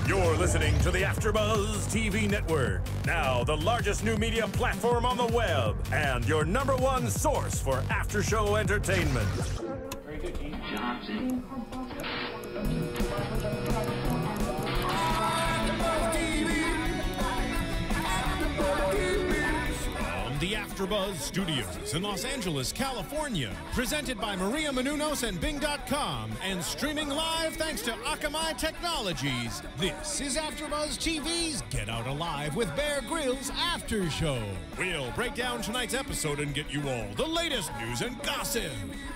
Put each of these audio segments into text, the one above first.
You're listening to the AfterBuzz TV network, now the largest new media platform on the web, and your #1 source for after-show entertainment. Very good, Gene Johnson. The AfterBuzz Studios in Los Angeles, California. Presented by Maria Menounos and Bing.com and streaming live thanks to Akamai Technologies. This is AfterBuzz TV's Get Out Alive with Bear Grylls After Show. We'll break down tonight's episode and get you all the latest news and gossip.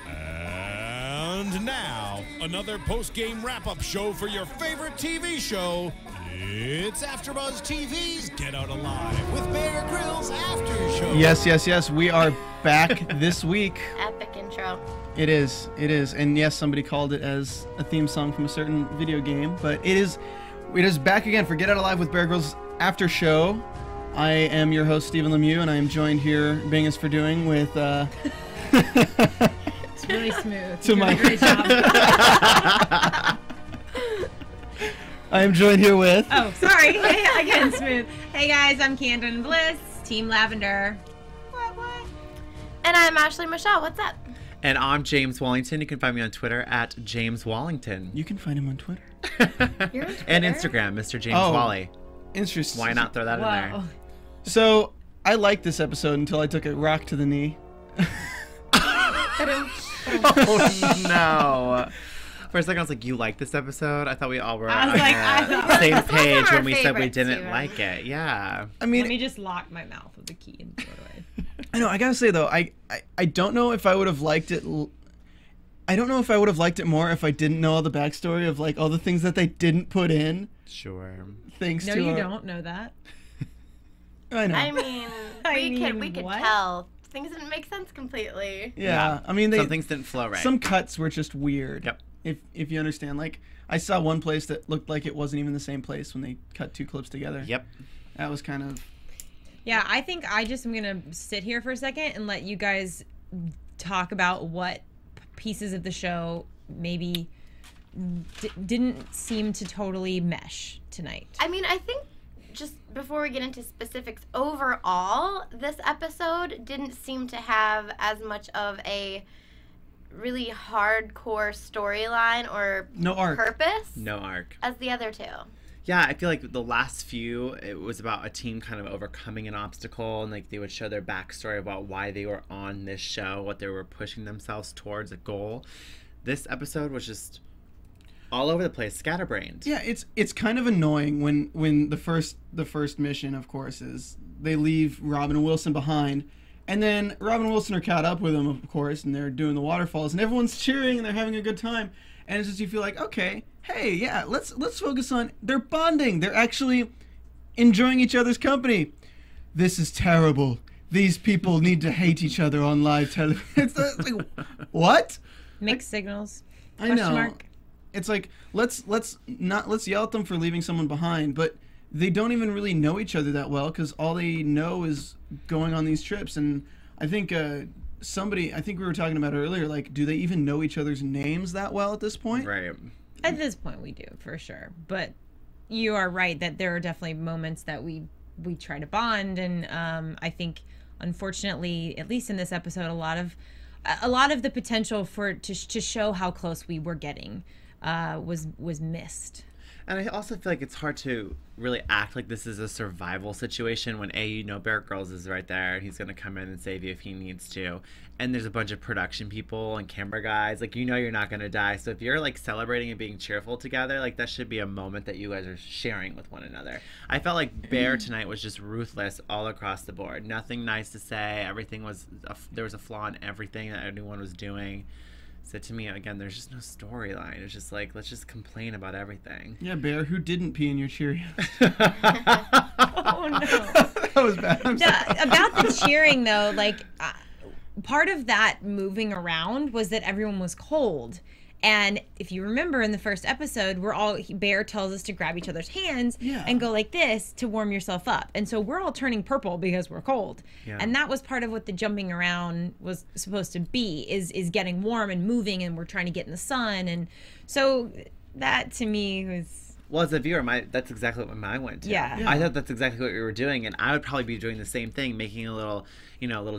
And now, another post-game wrap-up show for your favorite TV show. It's AfterBuzz TV's Get Out Alive with Bear Grylls After Show. Yes. We are back this week. Epic intro. It is. And yes, somebody called it as a theme song from a certain video game, but it is back again for Get Out Alive with Bear Grylls After Show. I am your host, Stephen Lemieux, and I am joined here, Bing is for doing, with... It's really smooth. To my great job. I am joined here with... Oh, sorry. Hey, again, smooth. Hey, guys, I'm Candel Bliss, Team Lavender. What? And I'm Ashley Michelle. What's up? And I'm James Wallington. You can find me on Twitter at James Wallington. You can find him on Twitter. You're on Twitter? And Instagram, Mr. James Wally. Interesting. Why not throw that in there? So, I liked this episode until I took a rock to the knee. Oh, no. For a second, I was like, you like this episode? I thought we all were on the same page when we said we didn't like it. Yeah. I mean, let me just lock my mouth with the key and throw it away. I know. I gotta say though, I don't know if I would have liked it. I don't know if I would have liked it more if I didn't know all the backstory of like all the things that they didn't put in. Sure. Thanks no, to you don't know that. I know. I mean, we could what? tell. Things didn't make sense completely. Yeah. I mean, some things didn't flow right. Some cuts were just weird. Yep. If you understand, like I saw one place that looked like it wasn't even the same place when they cut two clips together. Yep. That was kind of. Yeah, I think I just am gonna sit here for a second and let you guys talk about what pieces of the show maybe didn't seem to totally mesh tonight. I mean, I think just before we get into specifics, overall, this episode didn't seem to have as much of a really hardcore storyline or purpose. No arc. As the other two. Yeah, I feel like the last few, it was about a team kind of overcoming an obstacle, and like they would show their backstory about why they were on this show, what they were pushing themselves towards a goal. This episode was just all over the place, scatterbrained. Yeah, it's kind of annoying when the first mission, of course, is they leave Robin and Wilson behind, and then Robin and Wilson are caught up with them, of course, and they're doing the waterfalls, and everyone's cheering and they're having a good time, and it's just you feel like, okay, hey, yeah, let's focus on they're bonding, they're actually enjoying each other's company. This is terrible. These people need to hate each other on live television. It's like, what? Mixed signals. I know. Question mark. It's like let's yell at them for leaving someone behind, but they don't even really know each other that well because all they know is going on these trips. And I think I think we were talking about earlier, like, do they even know each other's names that well at this point? Right. At this point, we do for sure. But you are right that there are definitely moments that we try to bond, and I think, unfortunately, at least in this episode, a lot of the potential for to show how close we were getting was missed. And I also feel like it's hard to really act like this is a survival situation when Bear Grylls is right there and he's going to come in and save you if he needs to. And there's a bunch of production people and camera guys. Like, you're not going to die. So if you're, like, celebrating and being cheerful together, like, that should be a moment that you guys are sharing with one another. I felt like Bear tonight was just ruthless all across the board. Nothing nice to say. Everything was there was a flaw in everything that anyone was doing. So to me, again, there's just no storyline. It's just like, let's just complain about everything. Yeah, Bear, who didn't pee in your Cheerios? Oh, no. That was bad. About the cheering, though, like, part of that moving around was that everyone was cold. And if you remember in the first episode, Bear tells us to grab each other's hands and go like this to warm yourself up. And so we're all turning purple because we're cold. Yeah. And that was part of what the jumping around was supposed to be, is getting warm and moving, and we're trying to get in the sun. And so that to me was Well, as a viewer, that's exactly what my mind went to. Yeah. I thought that's exactly what we were doing, and I would probably be doing the same thing, making a little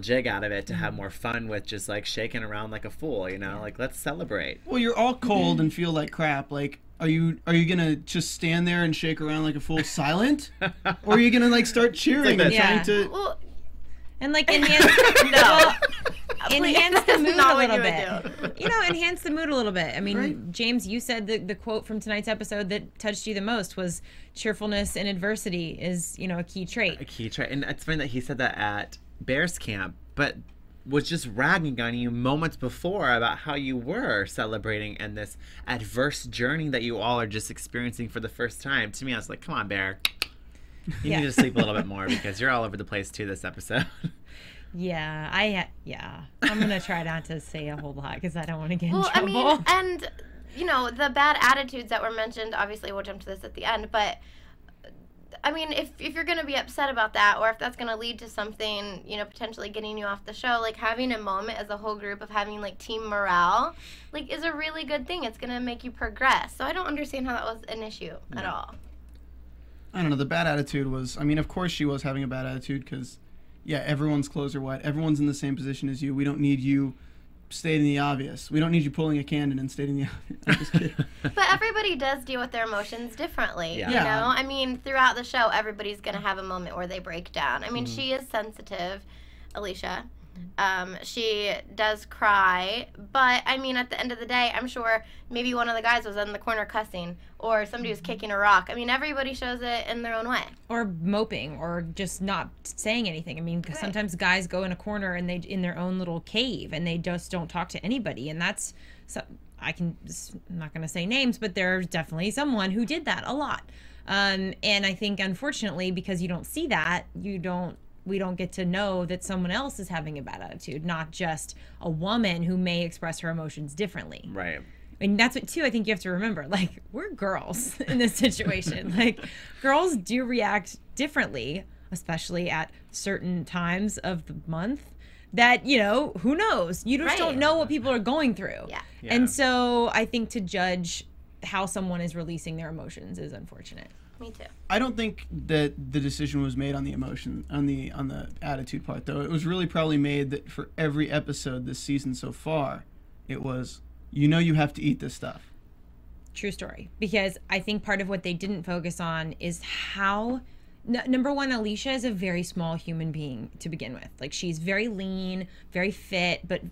jig out of it to have more fun with just like shaking around like a fool, like let's celebrate. Well, you're all cold and feel like crap. Like, are you gonna just stand there and shake around like a fool silent, or are you gonna like start cheering and trying to? Well, And like enhance the mood a little bit. Enhance the mood a little bit. I mean, Right. James, you said the quote from tonight's episode that touched you the most was cheerfulness in adversity is, a key trait. A key trait. And it's funny that he said that at Bears camp, but was just ragging on you moments before about how you were celebrating and this adverse journey that you all are just experiencing for the first time. To me, I was like, come on, Bear. You need to sleep a little bit more because you're all over the place too this episode. Yeah, I'm gonna try not to say a whole lot because I don't want to get in trouble. I mean, and the bad attitudes that were mentioned. Obviously, we'll jump to this at the end, but I mean, if you're gonna be upset about that, or if that's gonna lead to something, potentially getting you off the show, like having a moment as a whole group of having like team morale, like is a really good thing. It's gonna make you progress. So I don't understand how that was an issue at all. I don't know. The bad attitude was, I mean, of course she was having a bad attitude because, everyone's clothes are wet. Everyone's in the same position as you. We don't need you stating the obvious. We don't need you pulling a Canden and stating the obvious. I'm just kidding. But everybody does deal with their emotions differently, Yeah. I mean, throughout the show, everybody's going to have a moment where they break down. I mean, she is sensitive, Alicia. She does cry, but I mean, at the end of the day, I'm sure maybe one of the guys was in the corner cussing, or somebody was kicking a rock. I mean, everybody shows it in their own way. Or moping, or just not saying anything. I mean, sometimes guys go in a corner and they in their own little cave and they just don't talk to anybody, and that's I'm not going to say names, but there's definitely someone who did that a lot. And I think, unfortunately, because you don't see that, we don't get to know that someone else is having a bad attitude, not just a woman who may express her emotions differently. Right. And that's what, too, I think you have to remember. Like, we're girls in this situation. Like, girls do react differently, especially at certain times of the month that, who knows? You just don't know what people are going through. Yeah. And so I think to judge how someone is releasing their emotions is unfortunate. Me too. I don't think that the decision was made on the emotion, on the attitude part, though. It was really probably made that for every episode this season so far, it was, you have to eat this stuff. True story. Because I think part of what they didn't focus on is how, number one, Alicia is a very small human being to begin with. Like, she's very lean, very fit, but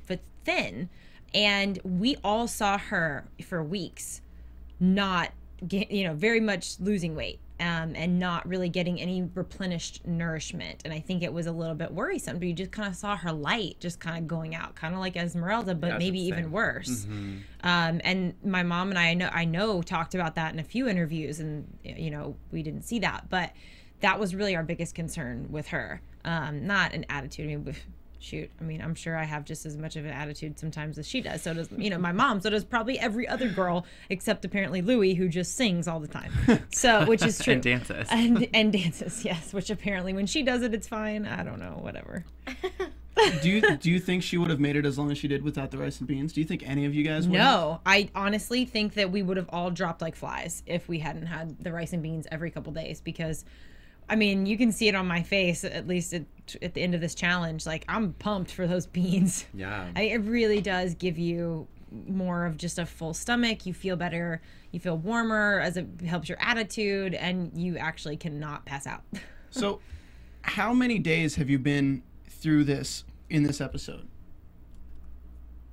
thin. And we all saw her for weeks not very much losing weight and not really getting any replenished nourishment. And I think it was a little bit worrisome. But you just kind of saw her light just kind of going out, kind of like Esmeralda, but maybe even worse. Mm-hmm. And my mom and I know talked about that in a few interviews, and we didn't see that, but that was really our biggest concern with her. Not an attitude. I mean, shoot, I'm sure I have just as much of an attitude sometimes as she does. So does, my mom. So does probably every other girl, except apparently Louie, who just sings all the time. So, which is true. And dances. And dances, yes. Which apparently when she does it, it's fine. I don't know, whatever. Do you think she would have made it as long as she did without the rice and beans? Do you think any of you guys would? No, I honestly think that we would have all dropped like flies if we hadn't had the rice and beans every couple days, because you can see it on my face, at least at the end of this challenge. Like, I'm pumped for those beans. Yeah. It really does give you more of just a full stomach. You feel better. You feel warmer, as it helps your attitude, and you actually cannot pass out. So, how many days have you been through this in this episode?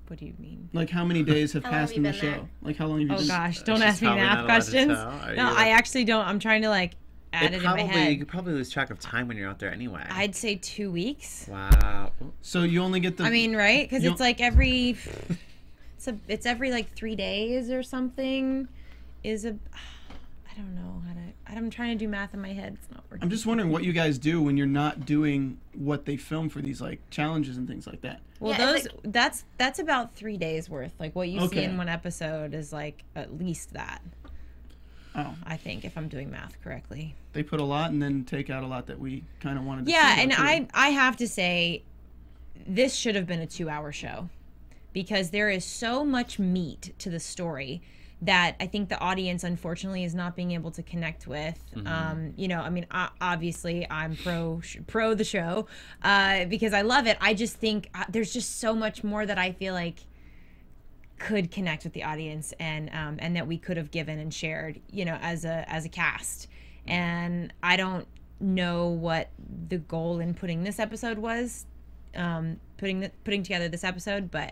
What do you mean? Like, how many days have How long passed have in you the been show? there? Like, how long have you Oh been? gosh, don't She's ask me probably math not allowed to questions. tell. Are No, you? I actually don't. I'm trying to add it in my You head. could probably lose track of time when you're out there anyway. I'd say 2 weeks. Wow. So you only get the. Right? Because You it's like every, it's every like 3 days or something. I don't know how to. I'm trying to do math in my head. It's not working. I'm just wondering what you guys do when you're not doing what they film for these like challenges and things like that. Well, Yeah, it's that's about 3 days worth. Like what you see Okay. in one episode is like at least that. Oh, I think, if I'm doing math correctly. they put a lot and then take out a lot that we kind of wanted to Yeah, see. and though, too. I have to say, this should have been a 2-hour show, because there is so much meat to the story that I think the audience, unfortunately, is not being able to connect with. You know, I mean, obviously, I'm pro the show because I love it. I just think there's just so much more that I feel like could connect with the audience, and that we could have given and shared, you know, as a cast. And I don't know what the goal in putting this episode was, putting together this episode, but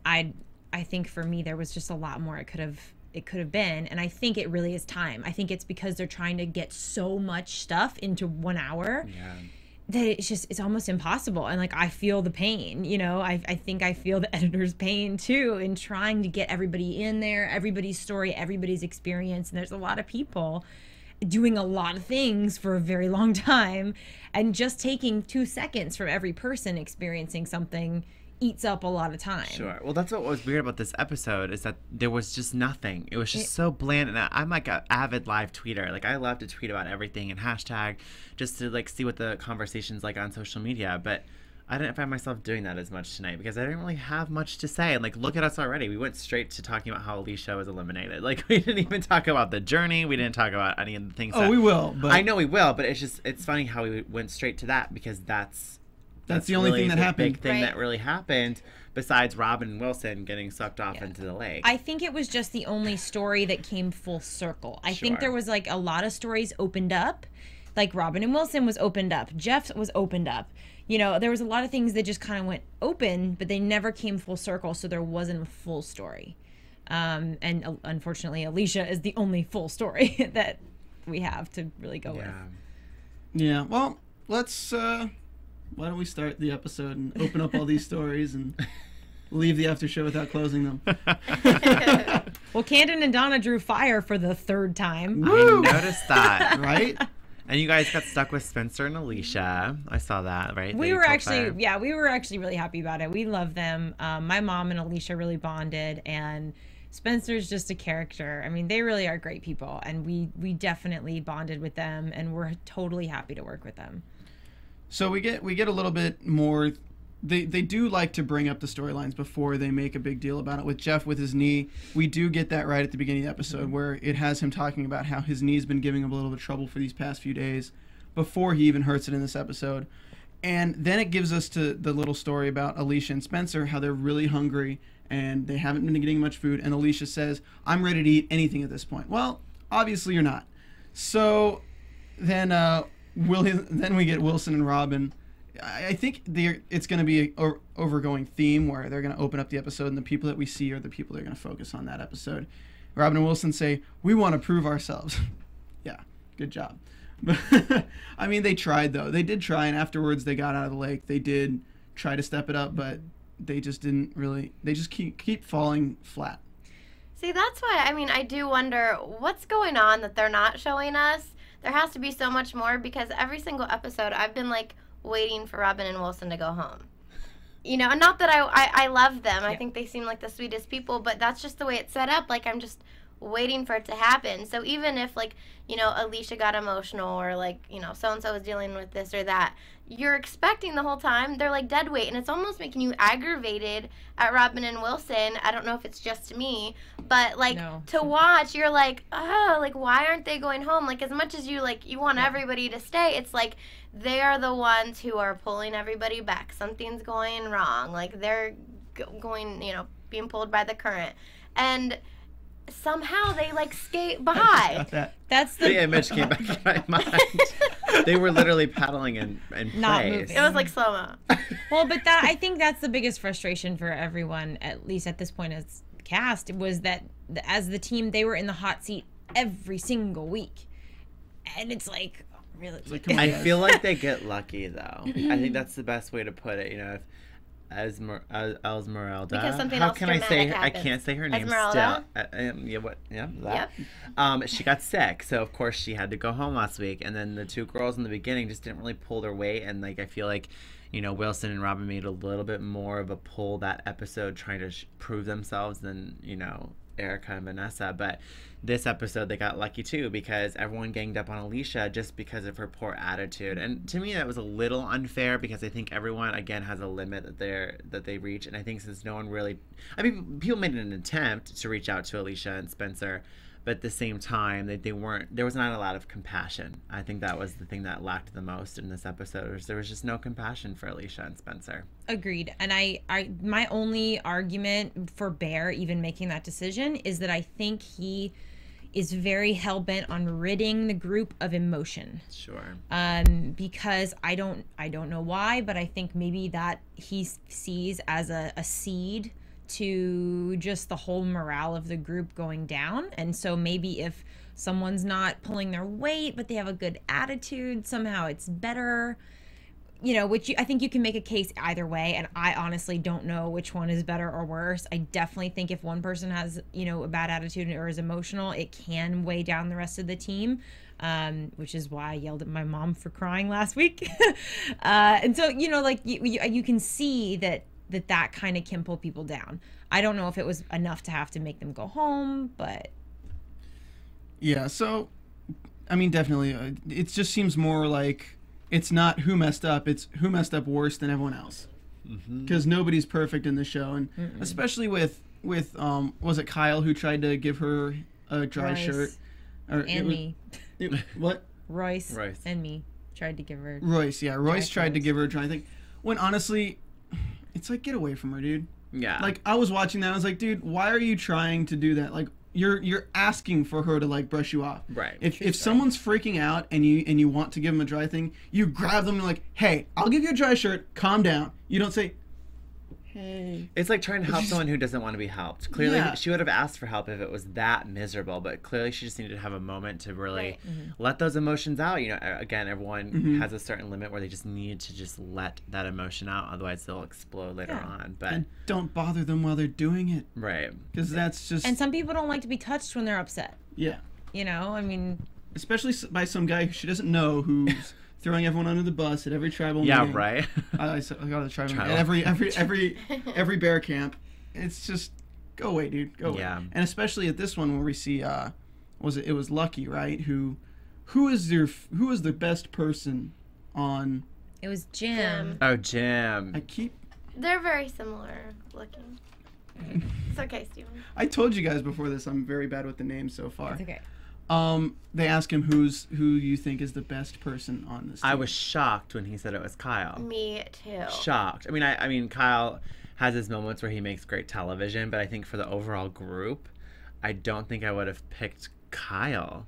I think for me there was just a lot more it could have been, and I think it really is time. I think it's because they're trying to get so much stuff into 1 hour. Yeah. That it's almost impossible. And like, I feel the pain, you know, I think I feel the editor's pain too in trying to get everybody in there, everybody's story, everybody's experience. And there's a lot of people doing a lot of things for a very long time, and just taking 2 seconds from every person experiencing something eats up a lot of time. Sure. Well, that's what was weird about this episode, is that there was just nothing. It was just so bland. And I'm like an avid live tweeter. Like, I love to tweet about everything and hashtag just to like see what the conversation's like on social media. But I didn't find myself doing that as much tonight because I didn't really have much to say. And like, look at us already. We went straight to talking about how Alicia was eliminated. Like, we didn't even talk about the journey. We didn't talk about any of the things. We will. But I know we will, but it's funny how we went straight to that, because that's the only really thing that happened. Big thing that really happened, besides Robin and Wilson getting sucked off into the lake. I think it was just the only story that came full circle. I think there was like a lot of stories opened up, like Robin and Wilson was opened up, Jeff was opened up. You know, there was a lot of things that just kind of went open, but they never came full circle, so there wasn't a full story. And unfortunately, Alicia is the only full story that we have to really go with. Yeah. Well, let's. Why don't we start the episode and open up all these stories and leave the after show without closing them? Well, Canden and Donna drew fire for the 3rd time. Woo! I noticed that. Right? And you guys got stuck with Spencer and Alicia. I saw that, right? We were actually really happy about it. We love them. My mom and Alicia really bonded, and Spencer's just a character. I mean, they really are great people, and we definitely bonded with them, and we're totally happy to work with them. So we get a little bit more. They do like to bring up the storylines before they make a big deal about it. With Jeff with his knee, we do get that right at the beginning of the episode, where it has him talking about how his knee's been giving him a little bit of trouble for these past few days before he even hurts it in this episode. And then it gives us to the little story about Alicia and Spencer, how they're really hungry and they haven't been getting much food. And Alicia says, "I'm ready to eat anything at this point." Well, obviously you're not. So then we get Wilson and Robin. I think it's going to be an overgoing theme where they're going to open up the episode, and the people that we see are the people that are going to focus on that episode. Robin and Wilson say, "We want to prove ourselves." Yeah, good job. But I mean, they tried, though. They did try, and afterwards they got out of the lake. They did try to step it up, but they just didn't really. They just keep falling flat. See, that's why, I mean, I do wonder what's going on that they're not showing us. There has to be so much more, because every single episode I've been like waiting for Robin and Wilson to go home. You know, and not that I love them. Yeah. I think they seem like the sweetest people, but that's just the way it's set up. Like, I'm just waiting for it to happen. So even if, like, you know, Alicia got emotional, or like, you know, so-and-so was dealing with this or that, you're expecting the whole time they're like dead weight, and it's almost making you aggravated at Robin and Wilson. I don't know if it's just me, but like to watch, you're like, oh, like, why aren't they going home? Like, as much as you want everybody to stay, it's like they are the ones who are pulling everybody back. Something's going wrong. Like, they're going, you know, being pulled by the current, and somehow they like skate by. That's the image came back in my mind. They were literally paddling in not place. moving. It was like slow-mo. Well, but I think that's the biggest frustration for everyone, at least at this point as cast, was that as the team, they were in the hot seat every single week. And it's like, really? I feel like they get lucky, though. I think that's the best way to put it. You know, if Esmeralda. Because something How else can I say? dramatic I can't say her name Esmeralda? still. Yeah, what? Yeah, that. She got sick, so of course she had to go home last week. And then the two girls in the beginning just didn't really pull their weight. And like, I feel like, you know, Wilson and Robin made a little bit more of a pull that episode, trying to prove themselves than, you know, Erica and Vanessa. But this episode, they got lucky too, because everyone ganged up on Alicia just because of her poor attitude. And to me, that was a little unfair, because I think everyone, again, has a limit that they reach. And I think since no one really, I mean, people made an attempt to reach out to Alicia and Spencer, but at the same time, they weren't, there was not a lot of compassion. I think that was the thing that lacked the most in this episode, was there was just no compassion for Alicia and Spencer. Agreed. And I my only argument for Bear even making that decision is that I think he is very hell-bent on ridding the group of emotion. Sure. Because I don't know why, but I think maybe that he sees as a seed to just the whole morale of the group going down. And so maybe if someone's not pulling their weight, but they have a good attitude, somehow it's better. You know, which I think you can make a case either way, and I honestly don't know which one is better or worse. I definitely think if one person has, you know, a bad attitude or is emotional, it can weigh down the rest of the team, which is why I yelled at my mom for crying last week. And so, you know, like you can see that kind of can pull people down. I don't know if it was enough to have to make them go home, but yeah. So, I mean, definitely, it just seems more like, it's not who messed up, it's who messed up worse than everyone else. Because nobody's perfect in the show, and especially with was it Kyle who tried to give her a dry Royce. shirt? Me. What? Royce and me tried to give her. Royce, yeah. Royce tried to clothes. give her a dry thing. When honestly, it's like, get away from her, dude. Yeah. Like, I was watching that, I was like, dude, why are you trying to do that? Like, you're asking for her to like brush you off. Right. If someone's freaking out and you want to give them a dry thing, you grab them and like, hey, I'll give you a dry shirt. Calm down. You don't say, hey. It's like trying to help someone who doesn't want to be helped. Clearly, Yeah. she would have asked for help if it was that miserable, but clearly she just needed to have a moment to really let those emotions out. You know, again, everyone has a certain limit where they just need to just let that emotion out, otherwise they'll explode later on. But And don't bother them while they're doing it, right. because that's just And some people don't like to be touched when they're upset. yeah. You know, I mean, Especially by some guy who she doesn't know, who's throwing everyone under the bus at every tribal Yeah, meeting. right. I got the tribal Tribal. at every bear camp. It's just, go away, dude. Go away. Yeah. And especially at this one where we see it was Lucky, right? Who is the best person on it was Jim. Oh, Jim. They're very similar looking. It's okay, Steven. I told you guys before this, I'm very bad with the names so far. It's okay. They ask him who you think is the best person on this team. I was shocked when he said it was Kyle. Me too. Shocked. I mean, Kyle has his moments where he makes great television, but I think for the overall group, I don't think I would have picked Kyle.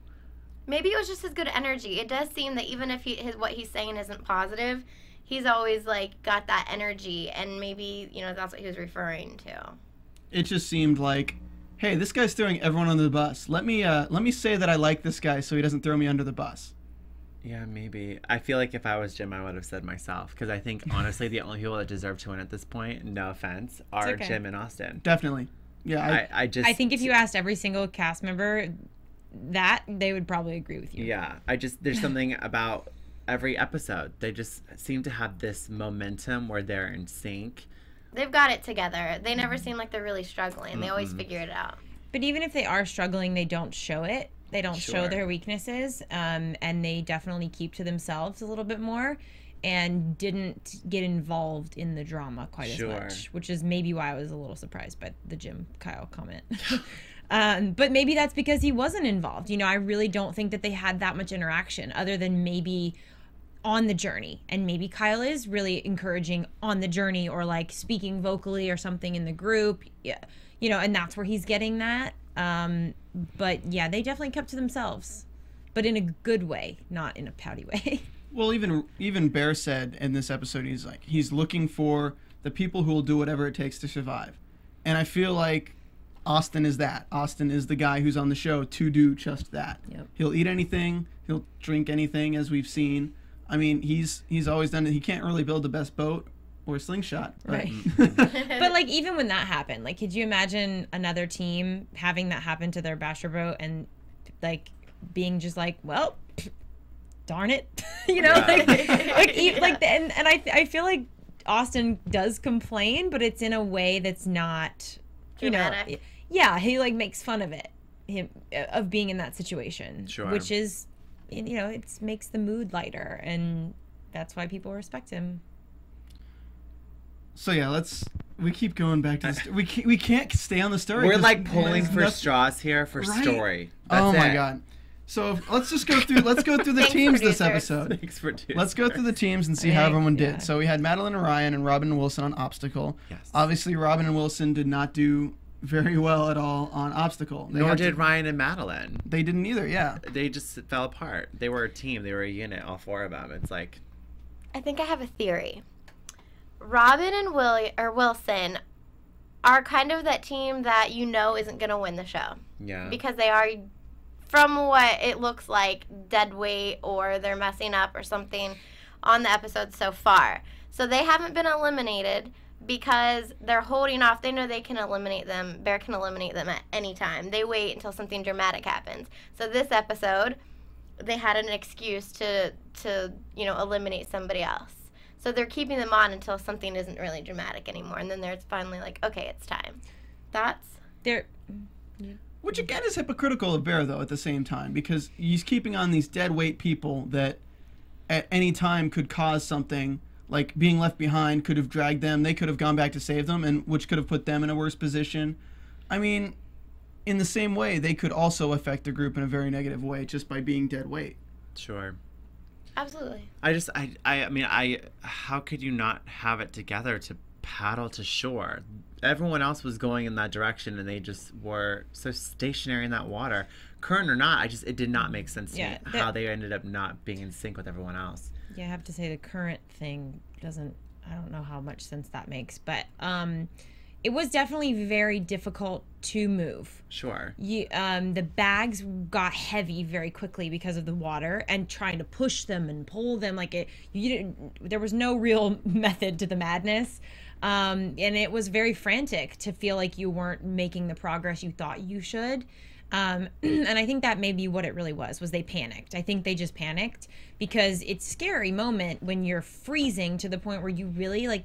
Maybe it was just his good energy. It does seem that even if what he's saying isn't positive, he's always like got that energy, and maybe, you know, that's what he was referring to. It just seemed like, hey, this guy's throwing everyone under the bus. Let me say that I like this guy so he doesn't throw me under the bus. Yeah, maybe. I feel like if I was Jim, I would have said myself, because I think honestly the only people that deserve to win at this point, no offense, are okay. Jim and Austin. Definitely. Yeah. I think if you asked every single cast member that, they would probably agree with you. Yeah, there's something about every episode. They just seem to have this momentum where they're in sync. They've got it together. They never seem like they're really struggling. They always figure it out. But even if they are struggling, they don't show it. They don't show their weaknesses, and they definitely keep to themselves a little bit more, and didn't get involved in the drama quite as much, which is maybe why I was a little surprised by the Jim Kyle comment. But maybe that's because he wasn't involved. You know, I really don't think that they had that much interaction other than maybe on the journey. And maybe Kyle is really encouraging on the journey, or like speaking vocally or something in the group. Yeah, you know, and that's where he's getting that. But yeah, they definitely kept to themselves, but in a good way, not in a pouty way. Well, even Bear said in this episode, he's looking for the people who will do whatever it takes to survive. And I feel like Austin is that. Austin is the guy who's on the show to do just that. Yep. He'll eat anything, he'll drink anything, as we've seen. I mean, he's always done it. He can't really build the best boat or slingshot. But. Right. But like, even when that happened, like, could you imagine another team having that happen to their basher boat and like being just like, well, darn it, you know, and I feel like Austin does complain, but it's in a way that's not, you dramatic. know, Yeah, he like makes fun of it, of being in that situation, Sure. which is, you know, it makes the mood lighter, and that's why people respect him. So yeah, we keep going back to this. We can't stay on the story. We're 'cause like pulling there's for nothing- straws here for Right? story. That's Oh my it. god. So let's just go through. Let's go through the Thanks, teams this producers. episode. Thanks for doing Let's go through the teams and see how everyone did. Yeah. So we had Madeline and Ryan and Robin and Wilson on obstacle. Yes. Obviously, Robin and Wilson did not do very well at all on obstacle. Nor had did to- Ryan and Madeline. They didn't either. Yeah. They just fell apart. They were a team. They were a unit, all four of them. It's like, I think I have a theory. Robin and Wilson are kind of that team that you know isn't going to win the show. yeah. Because they are, from what it looks like, dead weight or they're messing up or something on the episode so far. So they haven't been eliminated because they're holding off. They know they can eliminate them. Bear can eliminate them at any time. They wait until something dramatic happens. So this episode, they had an excuse to eliminate somebody else. So they're keeping them on until something isn't really dramatic anymore. And then there's finally like, okay, it's time. Thoughts? They're Which again is hypocritical of Bear though at the same time, because he's keeping on these dead weight people that at any time could cause something, like being left behind could have dragged them. They could have gone back to save them, and which could have put them in a worse position. I mean, in the same way, they could also affect the group in a very negative way just by being dead weight. Sure. Absolutely. I mean, how could you not have it together to paddle to shore? Everyone else was going in that direction, and they just were so stationary in that water. Current or not, it did not make sense to me how they ended up not being in sync with everyone else. Yeah, I have to say the current thing doesn't, I don't know how much sense that makes, but it was definitely very difficult to move. Sure. The bags got heavy very quickly because of the water, and trying to push them and pull them there was no real method to the madness. And it was very frantic to feel like you weren't making the progress you thought you should. And I think that may be what it really was they panicked. I think they just panicked because it's a scary moment when you're freezing to the point where you really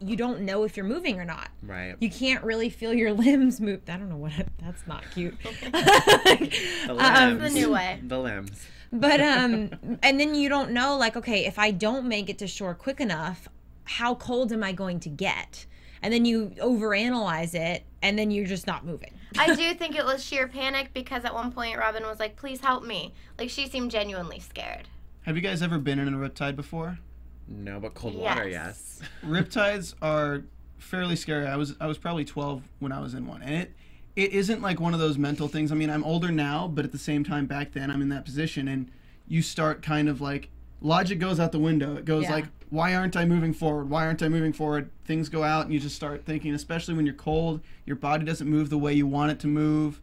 you don't know if you're moving or not. Right. You can't really feel your limbs move. I don't know that's not cute. The limbs. The new way. The limbs. But and then you don't know, like, okay, if I don't make it to shore quick enough, how cold am I going to get? And then you overanalyze it, and then you're just not moving. I do think it was sheer panic because at one point Robin was like, please help me. Like, she seemed genuinely scared. Have you guys ever been in a riptide before? No, but cold water, yes. Riptides are fairly scary. I was probably 12 when I was in one, and it isn't like one of those mental things. I mean, I'm older now, but at the same time back then I'm in that position, and you start kind of like, logic goes out the window. It goes like, why aren't I moving forward? Why aren't I moving forward? Things go out, and you just start thinking, especially when you're cold, your body doesn't move the way you want it to move.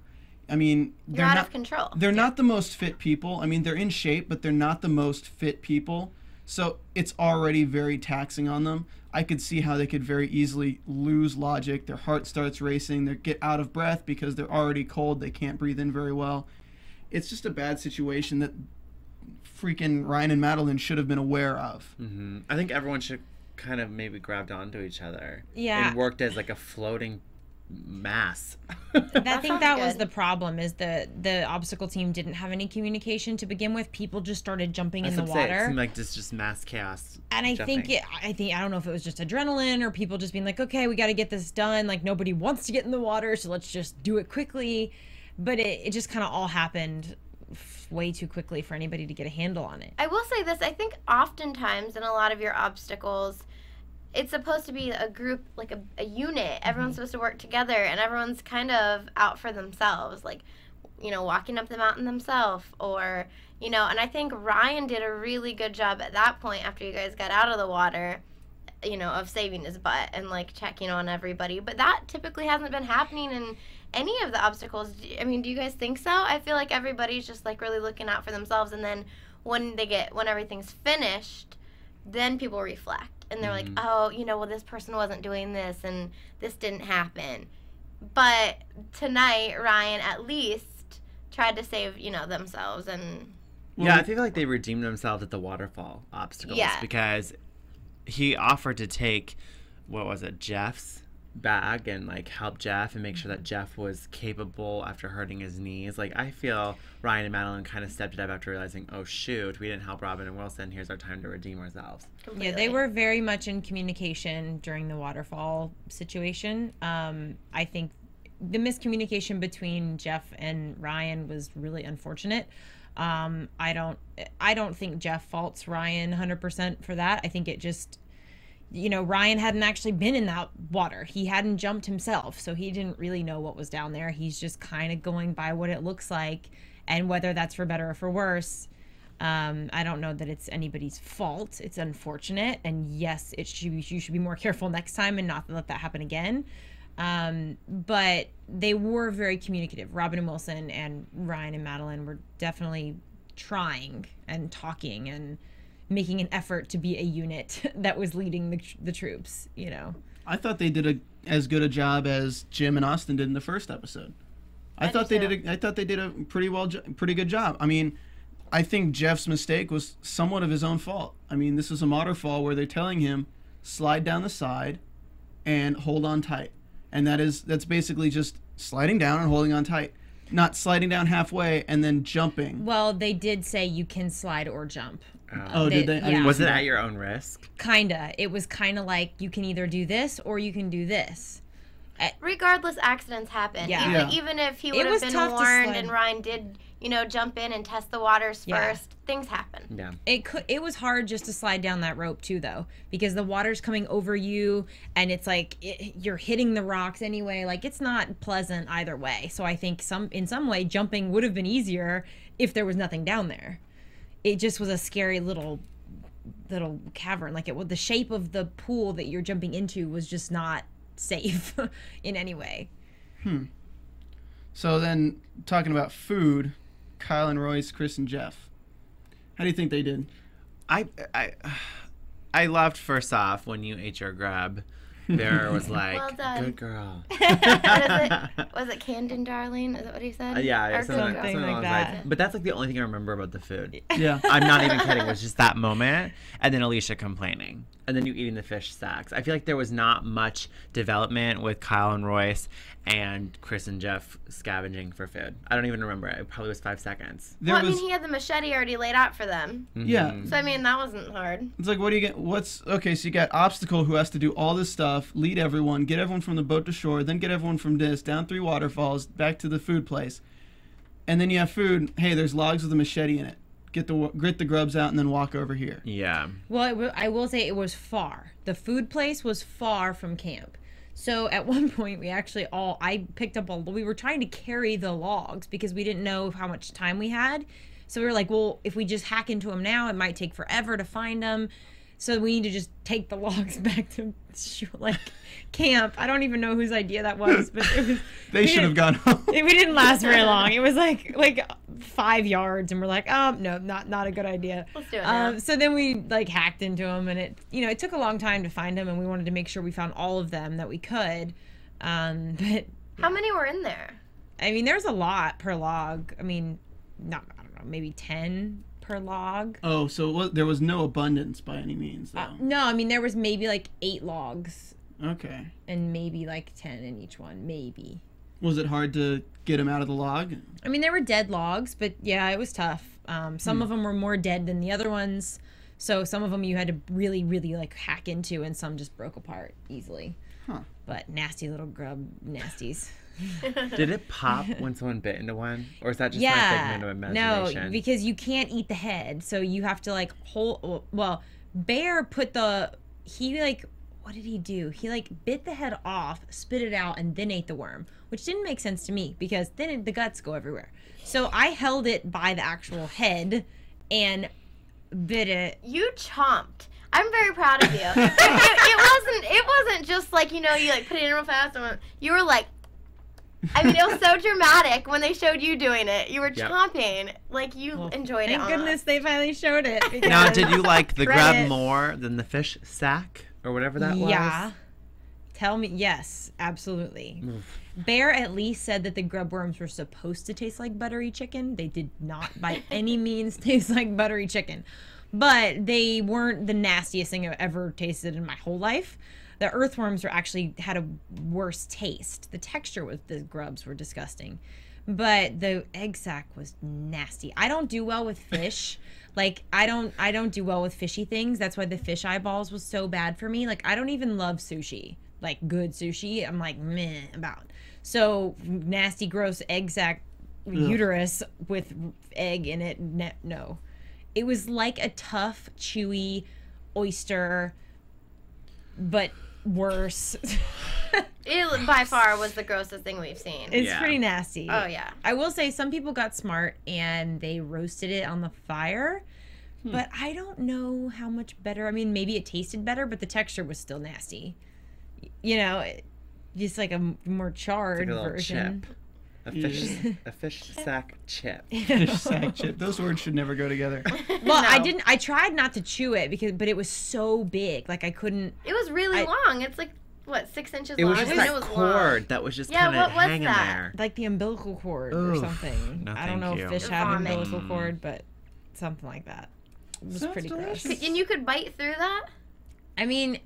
I mean, You're out of control. They're not the most fit people. I mean, they're in shape, but they're not the most fit people. So it's already very taxing on them. I could see how they could very easily lose logic. Their heart starts racing. They get out of breath because they're already cold. They can't breathe in very well. It's just a bad situation that freaking Ryan and Madeline should have been aware of. Mm-hmm. I think everyone should kind of maybe grabbed onto each other. Yeah. And worked as like a floating mass. I think sounds that was good. the problem, is the obstacle team didn't have any communication to begin with. People just started jumping in the It water. seemed like just mass chaos. And I jumping. think I don't know if it was just adrenaline or people just being like, okay, we got to get this done. Like, nobody wants to get in the water, so let's just do it quickly. But it just kind of all happened way too quickly for anybody to get a handle on it. I will say this. I think oftentimes in a lot of your obstacles, it's supposed to be a group, like a unit. Everyone's supposed to work together, and everyone's kind of out for themselves, like, walking up the mountain themselves, or, and I think Ryan did a really good job at that point after you guys got out of the water, of saving his butt and, like, checking on everybody. But that typically hasn't been happening in any of the obstacles. I mean, do you guys think so? I feel like everybody's just, like, really looking out for themselves, and then when everything's finished, then people reflect. And they're like, oh, well, this person wasn't doing this, and this didn't happen. But tonight, Ryan at least tried to save, themselves. And Yeah, I feel like they redeemed themselves at the waterfall obstacles. Yeah. Because he offered to take, what was it, Jeff's bag and like help Jeff and make sure that Jeff was capable after hurting his knees. Like, I feel Ryan and Madeline kind of stepped it up after realizing, oh shoot, we didn't help Robin and Wilson. Here's our time to redeem ourselves. Completely. Yeah, they were very much in communication during the waterfall situation. I think the miscommunication between Jeff and Ryan was really unfortunate. I don't think Jeff faults Ryan 100% for that. I think it just, Ryan hadn't actually been in that water. He hadn't jumped himself, so he didn't really know what was down there. He's just kind of going by what it looks like, and whether that's for better or for worse, I don't know that it's anybody's fault. It's unfortunate, and yes, you should be more careful next time and not let that happen again. But they were very communicative. Robin and Wilson and Ryan and Madeline were definitely trying and talking and making an effort to be a unit that was leading the troops, I thought they did as good a job as Jim and Austin did in the first episode. I thought they did a pretty good job. I mean, I think Jeff's mistake was somewhat of his own fault. I mean, this is a waterfall where they're telling him slide down the side and hold on tight. And that's basically just sliding down and holding on tight, not sliding down halfway and then jumping. Well, they did say you can slide or jump. Oh, did they? Yeah. Was it at your own risk? Kinda. It was kind of like you can either do this or you can do this. Regardless, accidents happen. Yeah. Even if he would have was been tough to warned slide. and Ryan did, jump in and test the waters first, things happen. Yeah. It was hard just to slide down that rope too, though, because the water's coming over you and it's like you're hitting the rocks anyway. Like, it's not pleasant either way. So I think in some way jumping would have been easier if there was nothing down there. It just was a scary little cavern. Like, the shape of the pool that you're jumping into was just not safe in any way. So then, talking about food, Kyle and Royce, Chris and Jeff. How do you think they did? I loved, first off, when you ate your grub. Bear was like, Well done. good girl. What is it? Was it Canden, darling? Is that what he said? Yeah, Or something good girl? like along those that. lines. But that's like the only thing I remember about the food. Yeah. I'm not even kidding. It was just that moment. And then Alicia complaining. And then you eating the fish sacks. I feel like there was not much development with Kyle and Royce and Chris and Jeff scavenging for food. I don't even remember it. It probably was 5 seconds. Well, he had the machete already laid out for them. Yeah. So, that wasn't hard. It's like, what do you get? Okay, so you got Obstacle, who has to do all this stuff, lead everyone, get everyone from the boat to shore, then get everyone from this, down 3 waterfalls, back to the food place. And then you have food. Hey, there's logs with a machete in it. Grit the grubs out and then walk over here. Yeah. Well, I will say it was far. The food place was far from camp. So at one point we actually we were trying to carry the logs because we didn't know how much time we had. So we were like, well, if we just hack into them now, it might take forever to find them. So we need to just take the logs back to camp. I don't even know whose idea that was, but it was. They should have gone home. We didn't last very long. It was like 5 yards, and we're like, oh no, not a good idea. Let's do it now. So then we hacked into them, and it took a long time to find them, and we wanted to make sure we found all of them that we could. But How many were in there? there's a lot per log. I don't know, maybe 10 per log. Oh, so there was no abundance by any means, though. No, there was maybe 8 logs. Okay. And maybe 10 in each one, maybe. Was it hard to get them out of the log? There were dead logs, but yeah, it was tough. Some of them were more dead than the other ones. So some of them you had to really, really hack into, and some just broke apart easily. Huh. But nasty little grub nasties. Did it pop when someone bit into one? Or is that just my figment of imagination? No, because you can't eat the head. So you have to hold. Well, Bear put what did he do? He bit the head off, spit it out, and then ate the worm, which didn't make sense to me because then the guts go everywhere. So I held it by the actual head and bit it. You chomped. I'm very proud of you. it wasn't just you put it in real fast and you were it was so dramatic when they showed you doing it. You were chomping. You enjoyed it. Thank goodness they finally showed it. Now, did you like the grub Credit. more than the fish sack or whatever that was? Yeah. Tell me. Yes, absolutely. Bear at least said that the grub worms were supposed to taste like buttery chicken. They did not by any means taste like buttery chicken. But they weren't the nastiest thing I've ever tasted in my whole life. The earthworms were actually had a worse taste. The texture was the grubs were disgusting, but the egg sack was nasty. I don't do well with fish. Like I don't do well with fishy things. That's why the fish eyeballs was so bad for me. Like I don't even love sushi. Like good sushi, I'm like meh about. So nasty, gross egg sack uterus with egg in it. No, it was like a tough, chewy oyster, but worse. It by far was the grossest thing we've seen. It's pretty nasty. Oh yeah. I will say some people got smart and they roasted it on the fire, but I don't know how much better. I mean, maybe it tasted better, but the texture was still nasty. You know, just like a more charred It's like a little version. chip. A fish sack chip. Fish sack chip. Those words should never go together. Well, No. I tried not to chew it but it was so big. Like I couldn't. It was really long. It's like what, 6 inches It long? was just and that it was cord long. that was just Yeah, kind what of was hanging that? there. Like the umbilical cord or Oof. something. No, I don't know thank if you. fish have an Vomit. umbilical cord, but something like that. It was Sounds pretty gross. delicious. And you could bite through that? I mean,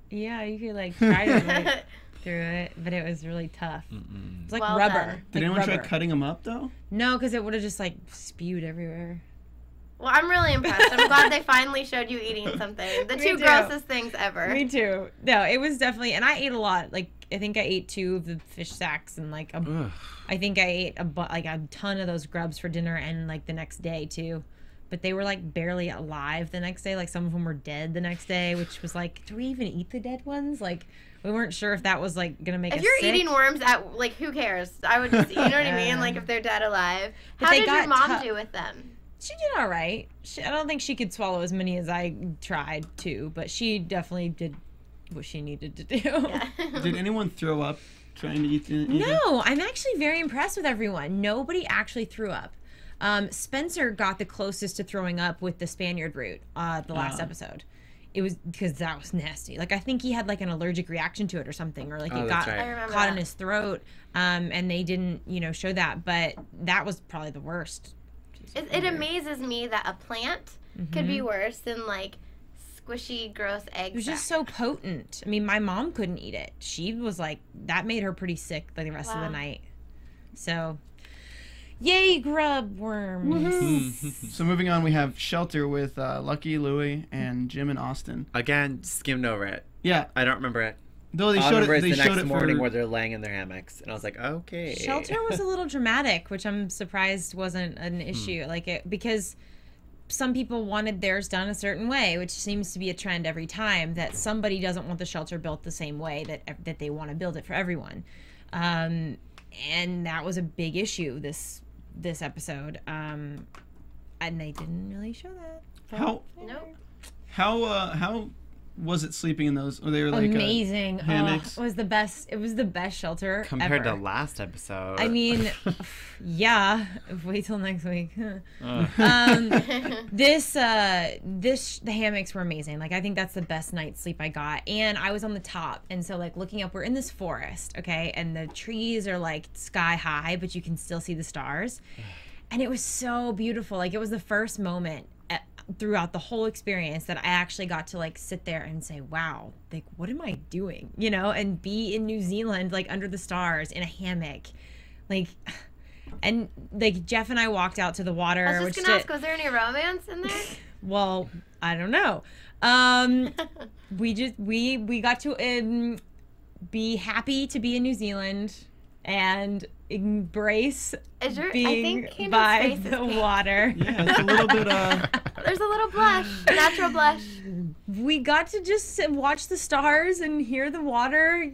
yeah, you could like try to bite through it, but it was really tough. It's like Well rubber. done. Did like anyone try rubber. cutting them up though? No, because it would have just like spewed everywhere. Well, I'm really impressed. I'm glad they finally showed you eating something. The Me two too. grossest things ever. Me too. No, it was definitely, and I ate a lot. Like I think I ate 2 of the fish sacks, and like I think I ate like a ton of those grubs for dinner, and like the next day too. But they were like barely alive the next day. Like some of them were dead the next day, which was like, do we even eat the dead ones? Like we weren't sure if that was like gonna make If us you're sick. eating worms, like who cares? I would just, you know what I mean? Like if they're dead alive. But How they did your got mom tou- do with them? She did all right. I don't think she could swallow as many as I tried to, but she definitely did what she needed to do. Did anyone throw up trying to eat the? No, I'm actually very impressed with everyone. Nobody actually threw up. Spencer got the closest to throwing up with the Spaniard root the last episode. It was because that was nasty. Like I think he had like an allergic reaction to it or something, or like Oh, it that's got right. I remember caught in that. his throat. And they didn't, show that, but that was probably the worst. It amazes me that a plant could be worse than like squishy, gross egg It was just sack. so potent. I mean, my mom couldn't eat it. She was like, that made her pretty sick the rest of the Wow. night. So, yay, grub worms. So moving on, we have Shelter with Lucky, Louie, and Jim and Austin. Again, skimmed over it. Yeah, I don't remember it. though they All I showed remember it. is They the showed next it morning for. where they're laying in their hammocks, and I was like, okay. Shelter was a little dramatic, which I'm surprised wasn't an issue. Because some people wanted theirs done a certain way, which seems to be a trend every time, that somebody doesn't want the shelter built the same way that they want to build it for everyone. And that was a big issue this episode. And they didn't really show that. How Nope. how was it sleeping in those? They were like Amazing. hammocks. It was the best. It was the best shelter Compared ever. to last episode. I mean, yeah. Wait till next week. The hammocks were amazing. Like I think that's the best night's sleep I got, and I was on the top, and so like looking up, we're in this forest, okay, and the trees are like sky high, but you can still see the stars, and it was so beautiful. Like it was the first moment throughout the whole experience that I actually got to like sit there and say, wow, like what am I doing, and be in New Zealand, like under the stars in a hammock, like, and like Jeff and I walked out to the water. I was which just gonna did- ask, was there any romance in there? well, I don't know. We got to be happy to be in New Zealand and embrace Is your, I being think Candel's by face is the pink. water. Yeah, it's a little bit. There's a little blush, natural blush. We got to just sit, watch the stars and hear the water,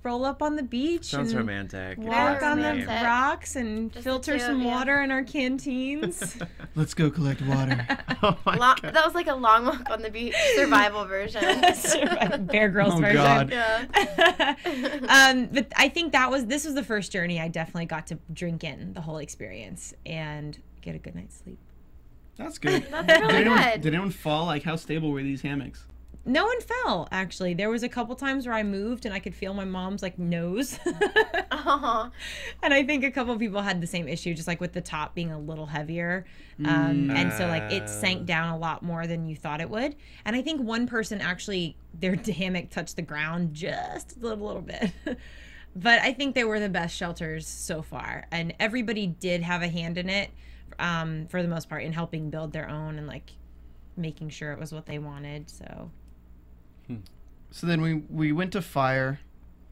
roll up on the beach. Sounds and romantic. Walk on the romantic. rocks and Just the filter two some of you. water in our canteens. Let's go collect water. Oh my God. That was like a long walk on the beach survival version. Bear Grylls Oh, version. God. Yeah. But I think this was the first journey I definitely got to drink in the whole experience and get a good night's sleep. That's good. That's really good. Did anyone fall? Like, how stable were these hammocks? No one fell, actually. There was a couple times where I moved and I could feel my mom's like nose. Oh. And I think a couple of people had the same issue, just like with the top being a little heavier. And so like it sank down a lot more than you thought it would. And I think one person actually, their hammock touched the ground just a little bit. But I think they were the best shelters so far. And everybody did have a hand in it, for the most part, in helping build their own and like making sure it was what they wanted. So then we went to fire,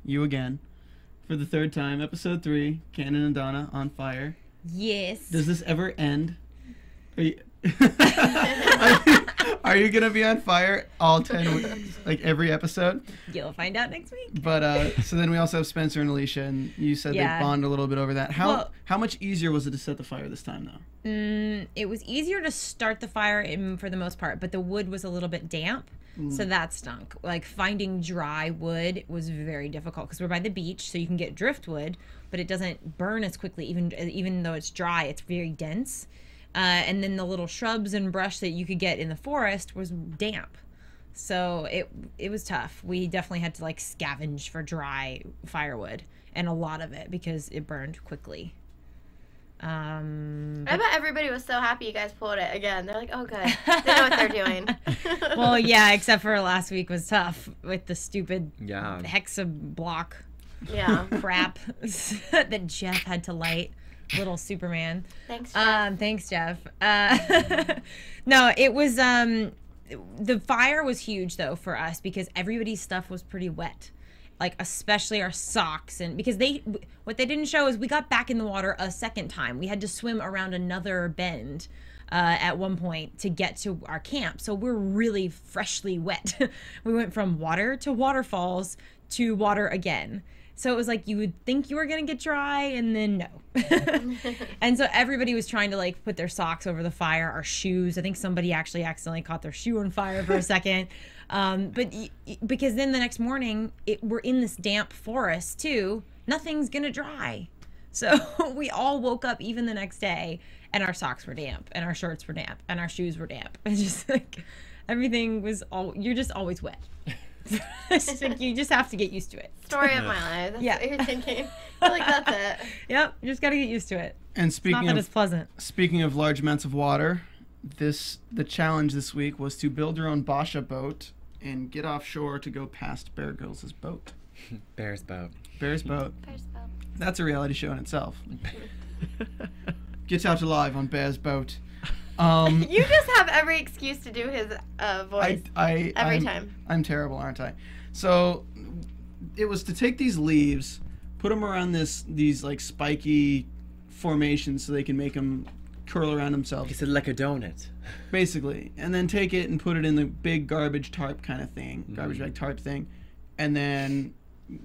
you again, for the third time. Episode 3, Canden and Donna on fire. Yes. Does this ever end? Are you, are you gonna be on fire all 10 weeks, like every episode? You'll find out next week. But so then we also have Spencer and Alicia, and you said they bond a little bit over that. How much easier was it to set the fire this time, though? It was easier to start the fire for the most part, but the wood was a little bit damp. So that stunk. Like finding dry wood was very difficult because we're by the beach, so you can get driftwood, but it doesn't burn as quickly. Even though it's dry, it's very dense. And then the little shrubs and brush that you could get in the forest was damp. So it was tough. We definitely had to like scavenge for dry firewood, and a lot of it because it burned quickly. I bet everybody was so happy you guys pulled it again. They're like, oh, good. They know what they're doing. Well, yeah, except for last week was tough with the stupid hexa block crap that Jeff had to light. Little Superman. Thanks, Jeff. Thanks, Jeff. No, it was, the fire was huge, though, for us because everybody's stuff was pretty wet. Like, especially our socks. And because what they didn't show is we got back in the water a second time. We had to swim around another bend at one point to get to our camp. So we're really freshly wet. We went from water to waterfalls to water again. So it was like you would think you were going to get dry, and then no. And so everybody was trying to like put their socks over the fire, our shoes. I think somebody actually accidentally caught their shoe on fire for a second. But because then the next morning, we're in this damp forest too. Nothing's going to dry. So we all woke up even the next day, and our socks were damp, and our shirts were damp, and our shoes were damp. And just like everything was you're just always wet. Like you just have to get used to it. Story of my life. That's what you're thinking. You're like, that's it. Yep, you just got to get used to it. And speaking not that it's pleasant. Speaking of large amounts of water, the challenge this week was to build your own Basha boat and get offshore to go past Bear Grylls' boat. Bear's boat. Bear's boat. Bear's boat. That's a reality show in itself. Gets out alive on Bear's boat. You just have every excuse to do his voice every time. I'm terrible, aren't I? So it was to take these leaves, put them around these like spiky formations so they can make them curl around themselves. He said like a donut. Basically. And then take it and put it in the big garbage tarp kind of thing, garbage bag tarp thing, and then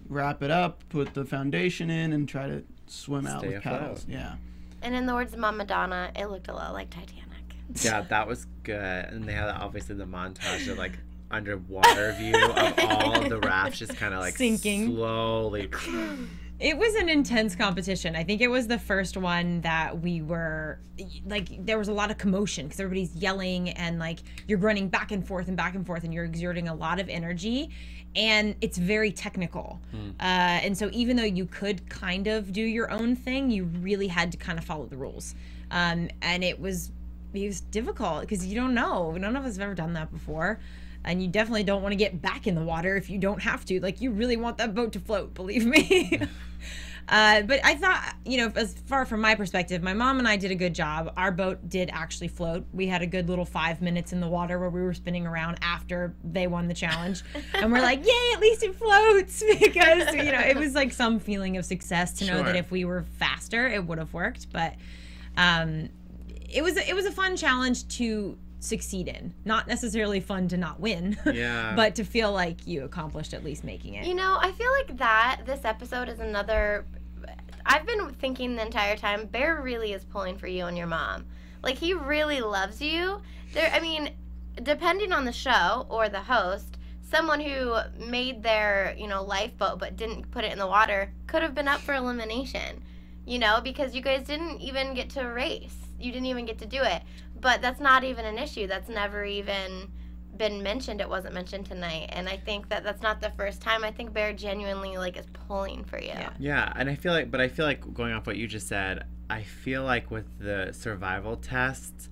wrap it up, put the foundation in, and try to swim out with paddles. Yeah. And in the words of Mama Donna, it looked a lot like Titanic. Yeah, that was good. And they had obviously the montage of like underwater view of all of the rafts just kind of like sinking slowly. It was an intense competition. I think it was the first one that we were like, there was a lot of commotion because everybody's yelling and like you're running back and forth and you're exerting a lot of energy, and it's very technical. And so even though you could kind of do your own thing, you really had to kind of follow the rules. And it was difficult because you don't know. None of us have ever done that before. And you definitely don't want to get back in the water if you don't have to. Like, you really want that boat to float, believe me. But I thought, as far from my perspective, my mom and I did a good job. Our boat did actually float. We had a good little 5 minutes in the water where we were spinning around after they won the challenge. And we're like, yay, at least it floats. Because, it was like some feeling of success to know that if we were faster, it would have worked. But it was a fun challenge to succeed in. Not necessarily fun to not win, but to feel like you accomplished at least making it. I feel like this episode is another. I've been thinking the entire time, Bear really is pulling for you and your mom. Like, he really loves you. Depending on the show or the host, someone who made their, lifeboat but didn't put it in the water could have been up for elimination, because you guys didn't even get to race. You didn't even get to do it. But that's not even an issue. That's never even been mentioned, it wasn't mentioned tonight. And I think that that's not the first time. I think Bear genuinely like is pulling for you. Yeah, and I feel like going off what you just said, I feel like with the survival tests,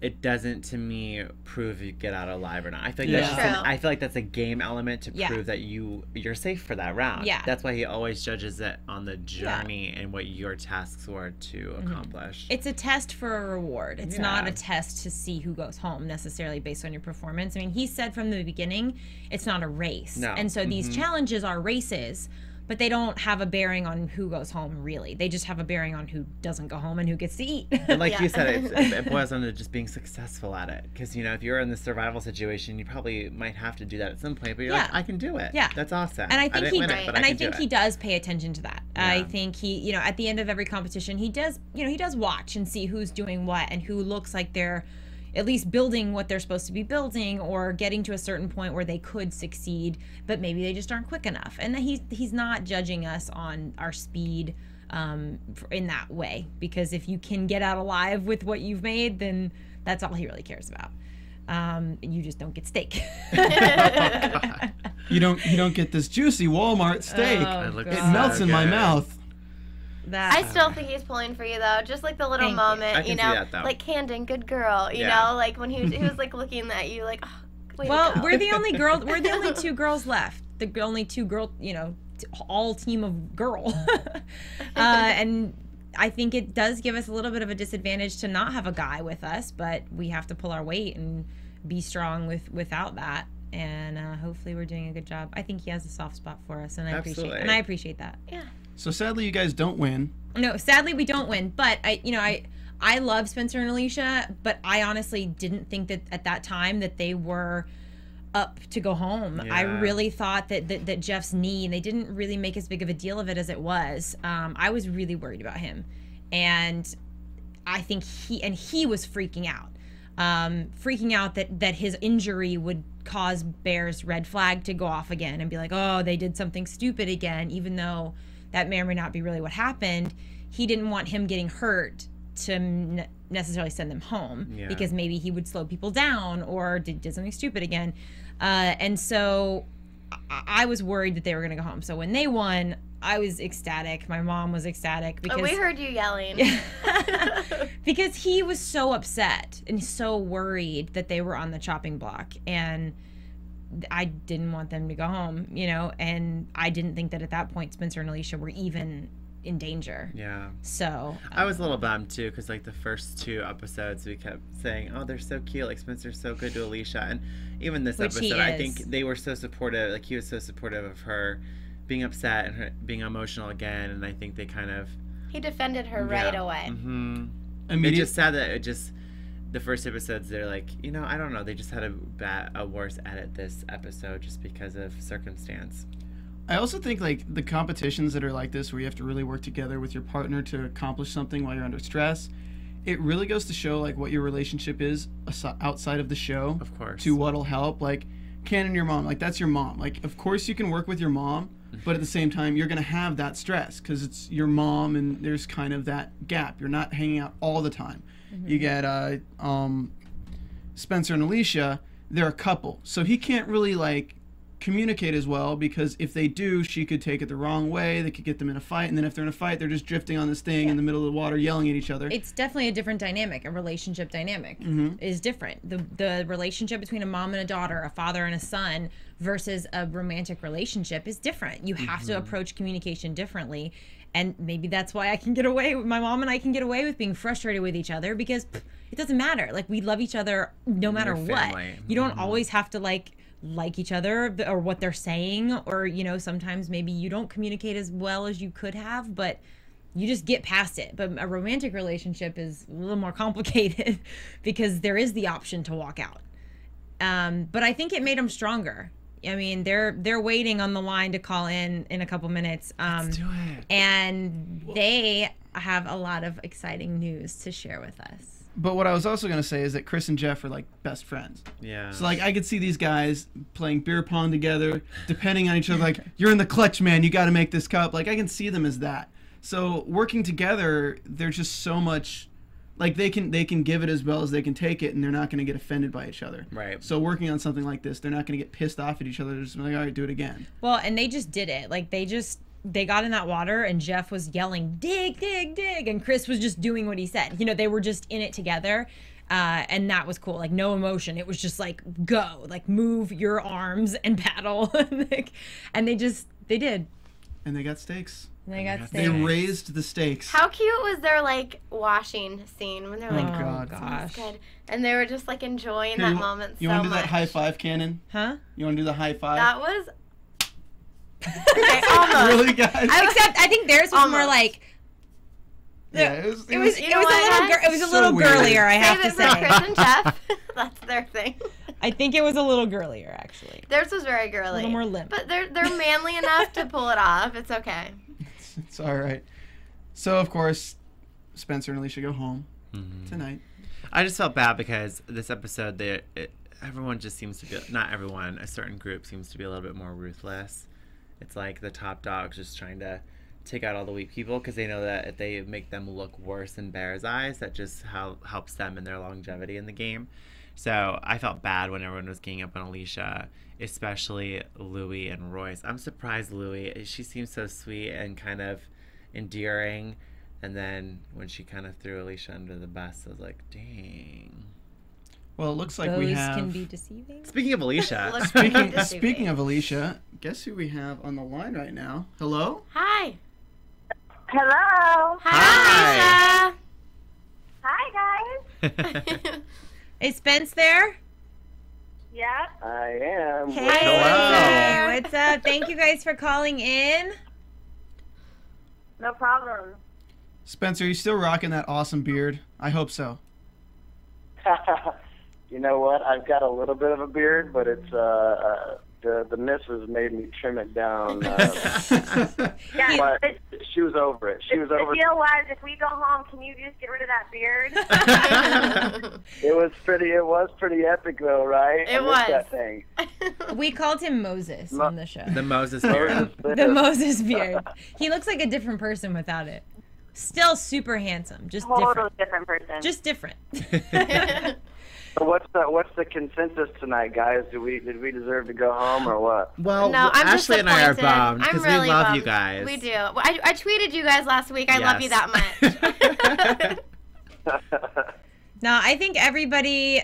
it doesn't to me prove you get out alive or not. I feel like I feel like that's a game element to prove that you're safe for that round. Yeah. That's why he always judges it on the journey and what your tasks were to accomplish. It's a test for a reward. It's not a test to see who goes home necessarily based on your performance. I mean, he said from the beginning, it's not a race. No. And so these challenges are races, but they don't have a bearing on who goes home, really. They just have a bearing on who doesn't go home and who gets to eat. And like you said, it boils down to just being successful at it. Because, you know, if you're in the survival situation, you probably might have to do that at some point. But you're like, I can do it. Yeah. That's awesome. And I think I think he does pay attention to that. Yeah. I think he, you know, at the end of every competition, he does watch and see who's doing what and who looks like they're at least building what they're supposed to be building or getting to a certain point where they could succeed, but maybe they just aren't quick enough. And he's not judging us on our speed in that way, because if you can get out alive with what you've made, then that's all he really cares about. You just don't get steak. You don't get this juicy Walmart steak. It melts in my mouth. I still think he's pulling for you though, just like the little moment, you know, like Canden, good girl, you know, like when he was like looking at you, like, oh, way to go. We're the only girl. We're the only two girls left. The only two girl, you know, all team of girl, and I think it does give us a little bit of a disadvantage to not have a guy with us, but we have to pull our weight and be strong without that. And hopefully we're doing a good job. I think he has a soft spot for us, and I appreciate that. Yeah. So sadly, you guys don't win. No, sadly we don't win. But I love Spencer and Alicia, but I honestly didn't think that at that time that they were up to go home. Yeah. I really thought that Jeff's knee, and they didn't really make as big of a deal of it as it was. I was really worried about him, and I think he was freaking out that his injury would cause Bear's red flag to go off again and be like, oh, they did something stupid again, even though that may or may not be really what happened. He didn't want him getting hurt to necessarily send them home, because maybe he would slow people down or did something stupid again. And so I was worried that they were going to go home. So when they won, I was ecstatic. My mom was ecstatic. Because we heard you yelling. Because he was so upset and so worried that they were on the chopping block. And I didn't want them to go home, you know, and I didn't think that at that point Spencer and Alicia were even in danger. Yeah. So I was a little bummed too, because like the first two episodes we kept saying, oh, they're so cute, like Spencer's so good to Alicia, and even this episode I think they were so supportive. Like he was so supportive of her being upset and her being emotional again, and I think they kind of he defended her right away. It's just sad that the first episodes, they're like, you know, I don't know, they just had a worse edit this episode just because of circumstance. I also think like the competitions that are like this, where you have to really work together with your partner to accomplish something while you're under stress, it really goes to show like what your relationship is outside of the show. Of course. To what'll help. Like Canden, your mom, like that's your mom. Like of course you can work with your mom, but at the same time you're gonna have that stress because it's your mom, and there's kind of that gap. You're not hanging out all the time. You get Spencer and Alicia, they're a couple, so he can't really like communicate as well, because if they do, she could take it the wrong way. They could get them in a fight, and then if they're in a fight, they're just drifting on this thing in the middle of the water yelling at each other. It's definitely a different dynamic. A relationship dynamic is different. The relationship between a mom and a daughter, a father and a son, versus a romantic relationship is different. You have to approach communication differently. And maybe that's why my mom and I can get away with being frustrated with each other, because it doesn't matter. Like, we love each other no matter what. You don't always have to like each other or what they're saying, or, you know, sometimes maybe you don't communicate as well as you could have, but you just get past it. But a romantic relationship is a little more complicated because there is the option to walk out. But I think it made them stronger. I mean, they're waiting on the line to call in a couple minutes. Let's do it. And they have a lot of exciting news to share with us. But what I was also going to say is that Chris and Jeff are like best friends. Yeah. So like I could see these guys playing beer pong together, depending on each other. Like, you're in the clutch, man. You got to make this cup. Like, I can see them as that. So working together, they're just so much like they can give it as well as they can take it, and they're not going to get offended by each other. Right. So working on something like this, they're not going to get pissed off at each other. They're just like, all right, do it again. Well, and they just did it. Like they got in that water, and Jeff was yelling, dig, dig, dig, and Chris was just doing what he said. You know, they were just in it together. And that was cool. Like no emotion. It was just like go, like move your arms and paddle, and they did. And they got steaks. They raised the stakes. How cute was their like washing scene when they're like, oh God. gosh, good, and they were just like enjoying Here, that moment you so want to do much. that high five, Canden? huh? You want to do the high five? That was okay, almost. Really, guys? Except I think theirs was more Almost. like. Yeah, It was You know a little what? it was a So little weird. girlier, I have Save to it for say. Chris and Jeff. That's their thing. I think it was a little girlier, actually. Theirs was very girly. A little more limp. But they're manly enough to pull it off. It's okay. It's all right. So, of course, Spencer and Alicia go home tonight. I just felt bad because this episode, everyone just seems to be, not everyone, a certain group seems to be a little bit more ruthless. It's like the top dogs just trying to take out all the weak people because they know that if they make them look worse in Bear's eyes, that just helps them in their longevity in the game. So I felt bad when everyone was ganging up on Alicia, especially Louie and Royce. I'm surprised Louie, she seems so sweet and kind of endearing. And then when she kind of threw Alicia under the bus, I was like, dang. Well, it looks like Those we have... can be deceiving. Speaking of Alicia, Looks pretty deceiving. Speaking of Alicia, guess who we have on the line right now? Hello? Hi. Hello. Hi. Hi, guys. Alicia. Is Spence there? Yeah. I am. Hey, Hello. what's up? Thank you guys for calling in. No problem. Spencer, you still rocking that awesome beard? I hope so. You know what? I've got a little bit of a beard, but it's the missus made me trim it down. Yeah. But she was over it. She was the over it. deal was, if we go home, can you just get rid of that beard? It was pretty epic though, right? It I missed was. that thing. We called him Moses on the show. the Moses beard. The Moses beard. He looks like a different person without it. Still super handsome, just Totally different. different person. Just different. So what's the consensus tonight, guys? Did we deserve to go home or what? Well, No, I'm Ashley and I are disappointed. bummed I'm because really we love bummed. you guys. We do. Well, I tweeted you guys last week. I love you that much. No, I think everybody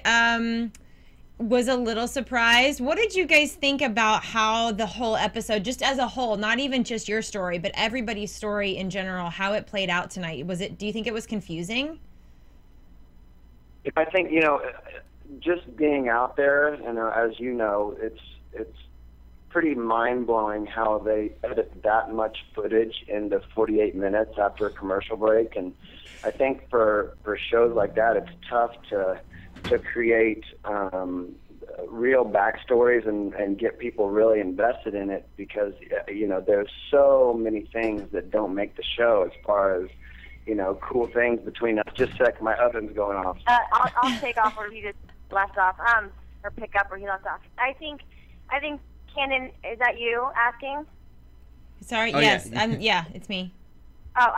was a little surprised. What did you guys think about how the whole episode, just as a whole, not even just your story, but everybody's story in general, how it played out tonight? Do you think it was confusing? I think, just being out there, and as you know, it's pretty mind-blowing how they edit that much footage into 48 minutes after a commercial break. And I think for shows like that, it's tough to create real backstories and get people really invested in it because, there's so many things that don't make the show as far as, cool things between us. Just a sec, my oven's going off. I'll take off where he just left off, or pick up where he left off. I think, Canden, is that you asking? Sorry, Oh, yes. yeah. Yeah, it's me. Oh,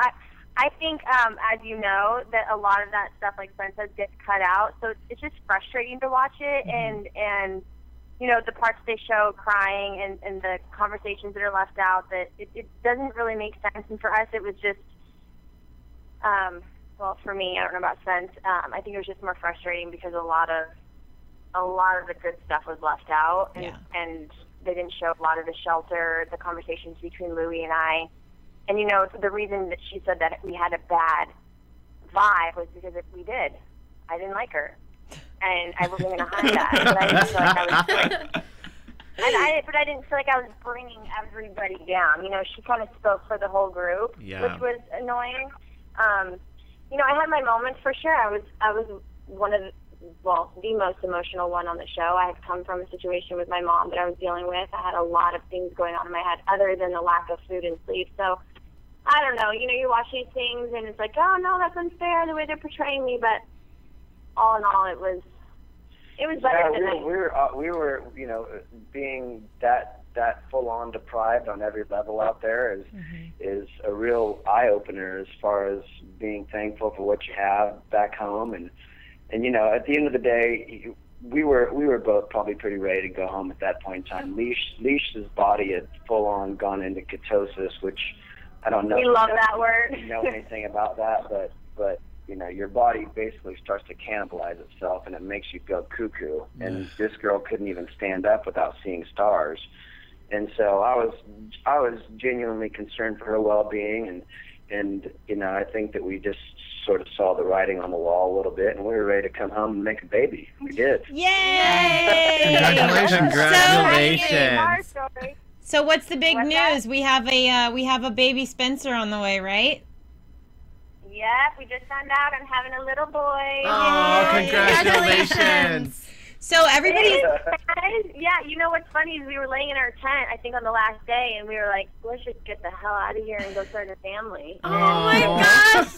I think, as you know, that a lot of that stuff, like Brent says, gets cut out. So it's just frustrating to watch it. And the parts they show crying and the conversations that are left out, that it doesn't really make sense. And for us, it was just, well, for me, I don't know about Spence, I think it was just more frustrating because a lot of the good stuff was left out. And they didn't show a lot of the shelter, the conversations between Louie and I. And, the reason that she said that we had a bad vibe was because if we did, I didn't like her. And I wasn't going to hide that. But I didn't feel like I was but I didn't feel like I was bringing everybody down. She kind of spoke for the whole group, which was annoying. I had my moments for sure. I was one of the most emotional one on the show. I had come from a situation with my mom that I was dealing with. I had a lot of things going on in my head other than the lack of food and sleep. So, I don't know. You watch these things and it's like, oh, no, that's unfair the way they're portraying me. But all in all, it was better than we were being that that full-on deprived on every level out there is a real eye-opener as far as being thankful for what you have back home. And you know, at the end of the day, we were both probably pretty ready to go home at that point in time. Leish's body had full-on gone into ketosis, which I don't know. We love that word. You know anything about that, but you know, your body basically starts to cannibalize itself, and it makes you go cuckoo. And this girl couldn't even stand up without seeing stars. And so I was genuinely concerned for her well-being, and you know, I think that we just sort of saw the writing on the wall a little bit, and we were ready to come home and make a baby. We did. Yay! Congratulations! So what's the big What's news? that? We have a baby Spencer on the way, right? Yep, we just found out I'm having a little boy. Oh, congratulations! So everybody, Yeah, you know what's funny is we were laying in our tent, I think on the last day, and we were like, let's just get the hell out of here and go start a family. Oh my gosh!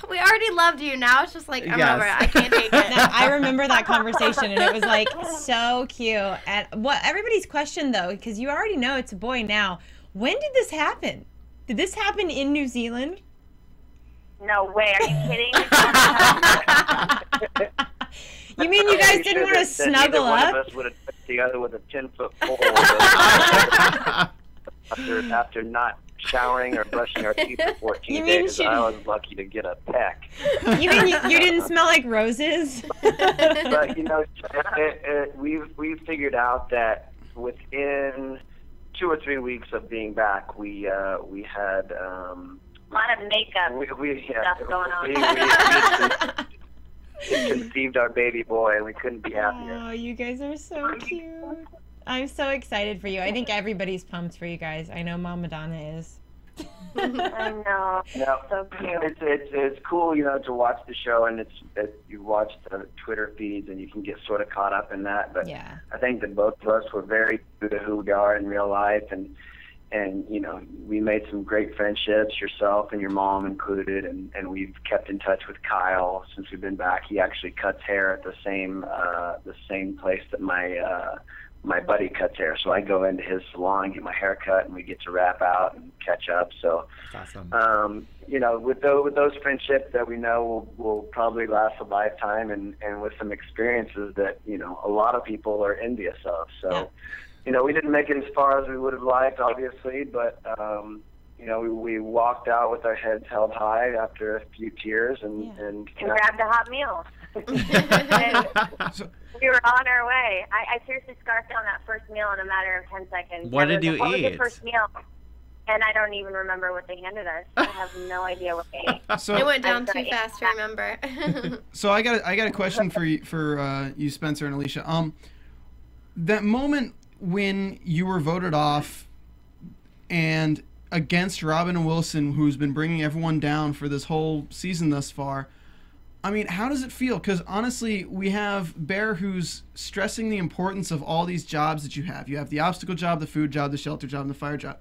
We already loved you. Now it's just like, I'm Yes. over it. I can't take it. no, I remember that conversation, and it was like so cute. And what everybody's question though, because you already know it's a boy now. When did this happen? Did this happen in New Zealand? No way, are you kidding? You mean you guys didn't want to Neither snuggle one up? of us would have put the other with a 10-foot pole after not showering or brushing our teeth for 14 You mean days. I was lucky to get a peck. You mean you didn't smell like roses? But you know, we've figured out that within 2 or 3 weeks of being back, we had A lot of makeup stuff going on. We conceived our baby boy, and we couldn't be happier. Oh, you guys are so cute. I'm so excited for you. I think everybody's pumped for you guys. I know Mama Donna is. I know. No, So cute. it's cool, you know, to watch the show, and you watch the Twitter feeds, and you can get sort of caught up in that. But Yeah. I think that both of us were very true to who we are in real life, and you know, we made some great friendships, yourself and your mom included, and we've kept in touch with Kyle since we've been back. He actually cuts hair at the same place that my buddy cuts hair. So I go into his salon, get my hair cut, and we get to wrap out and catch up. So That's awesome. you know, with those friendships that we know will probably last a lifetime, and with some experiences that, you know, a lot of people are envious of. So. Yeah. You know, we didn't make it as far as we would have liked, obviously, but, you know, we walked out with our heads held high after a few tears and grabbed a hot meal. And we were on our way. I seriously scarfed down that first meal in a matter of 10 seconds. What did you What was eat? the first meal? And I don't even remember what they handed us. I have no idea what they ate. It So, went down I'm too sorry. fast to remember. so I got a question for you, Spencer and Alicia. That moment when you were voted off and against Robin and Wilson, who's been bringing everyone down for this whole season thus far, I mean, how does it feel? Because honestly, we have Bear who's stressing the importance of all these jobs that you have. You have the obstacle job, the food job, the shelter job, and the fire job.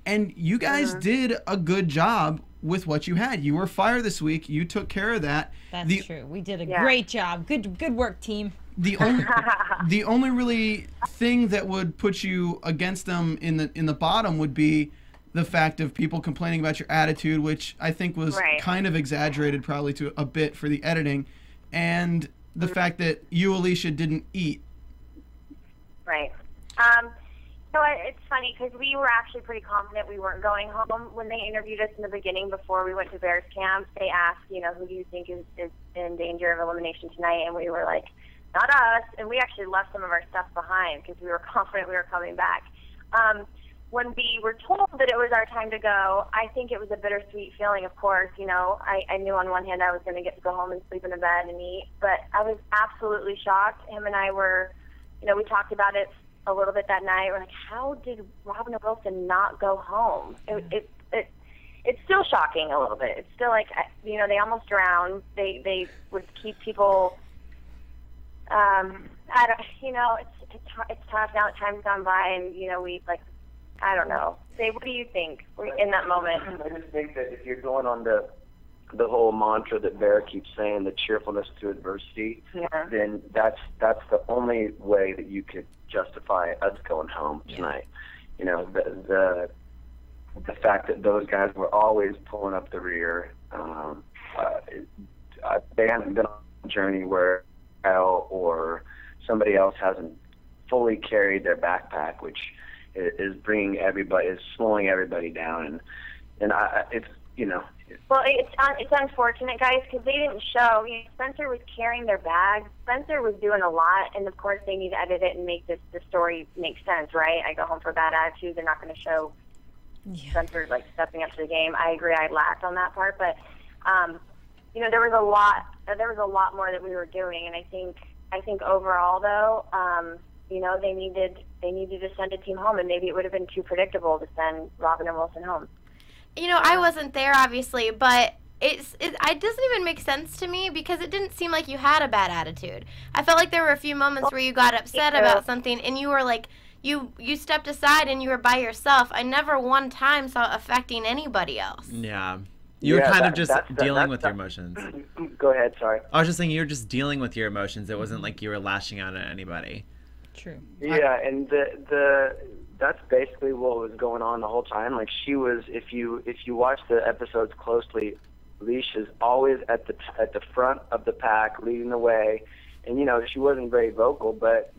And you guys did a good job with what you had. You were fire this week. You took care of that. That's true. We did a great job. Good work, team. The only really thing that would put you against them in the bottom would be the fact of people complaining about your attitude, which I think was kind of exaggerated probably to a bit for the editing, and the fact that you, Alicia, didn't eat. Right. So it's funny because we were actually pretty confident we weren't going home. When they interviewed us in the beginning before we went to Bears camp, they asked, you know, who do you think is in danger of elimination tonight? And we were like, not us. And we actually left some of our stuff behind because we were confident we were coming back. When we were told that it was our time to go, I think it was a bittersweet feeling, of course. You know, I knew on one hand I was going to get to go home and sleep in a bed and eat, but I was absolutely shocked. Him and I were, you know, we talked about it a little bit that night. We're like, how did Robin and Wilson not go home? It's still shocking a little bit. It's still like, you know, they almost drowned. They would keep people. You know, it's tough now that time's gone by, and you know, I don't know. Say, what do you think in that moment? I just think that if you're going on the the whole mantra that Bear keeps saying, the cheerfulness through adversity, then that's the only way that you could justify us going home tonight. You know, the fact that those guys were always pulling up the rear. They haven't been on a journey where Kyle or somebody else hasn't fully carried their backpack, which is slowing everybody down, and it's, you know. Well, it's unfortunate, guys, because they didn't show. You know, Spencer was carrying their bag. Spencer was doing a lot, and of course they need to edit it and make the story make sense, right? I go home for a bad attitude. They're not going to show Spencer like stepping up to the game. I agree. I lacked on that part, but you know, there was a lot more that we were doing, and I think overall though, you know, they needed to send a team home, and maybe it would have been too predictable to send Robin and Wilson home. You know, I wasn't there, obviously, but it doesn't even make sense to me because it didn't seem like you had a bad attitude. I felt like there were a few moments where you got upset about something, and you were like, you stepped aside and you were by yourself. I never one time saw it affecting anybody else. Yeah. You were kind of just dealing with your emotions. Go ahead, sorry. I was just saying you were just dealing with your emotions. It wasn't like you were lashing out at anybody. True. Yeah, and that's basically what was going on the whole time. Like, she was, if you watch the episodes closely, Alicia's always at the front of the pack, leading the way, and you know, she wasn't very vocal, but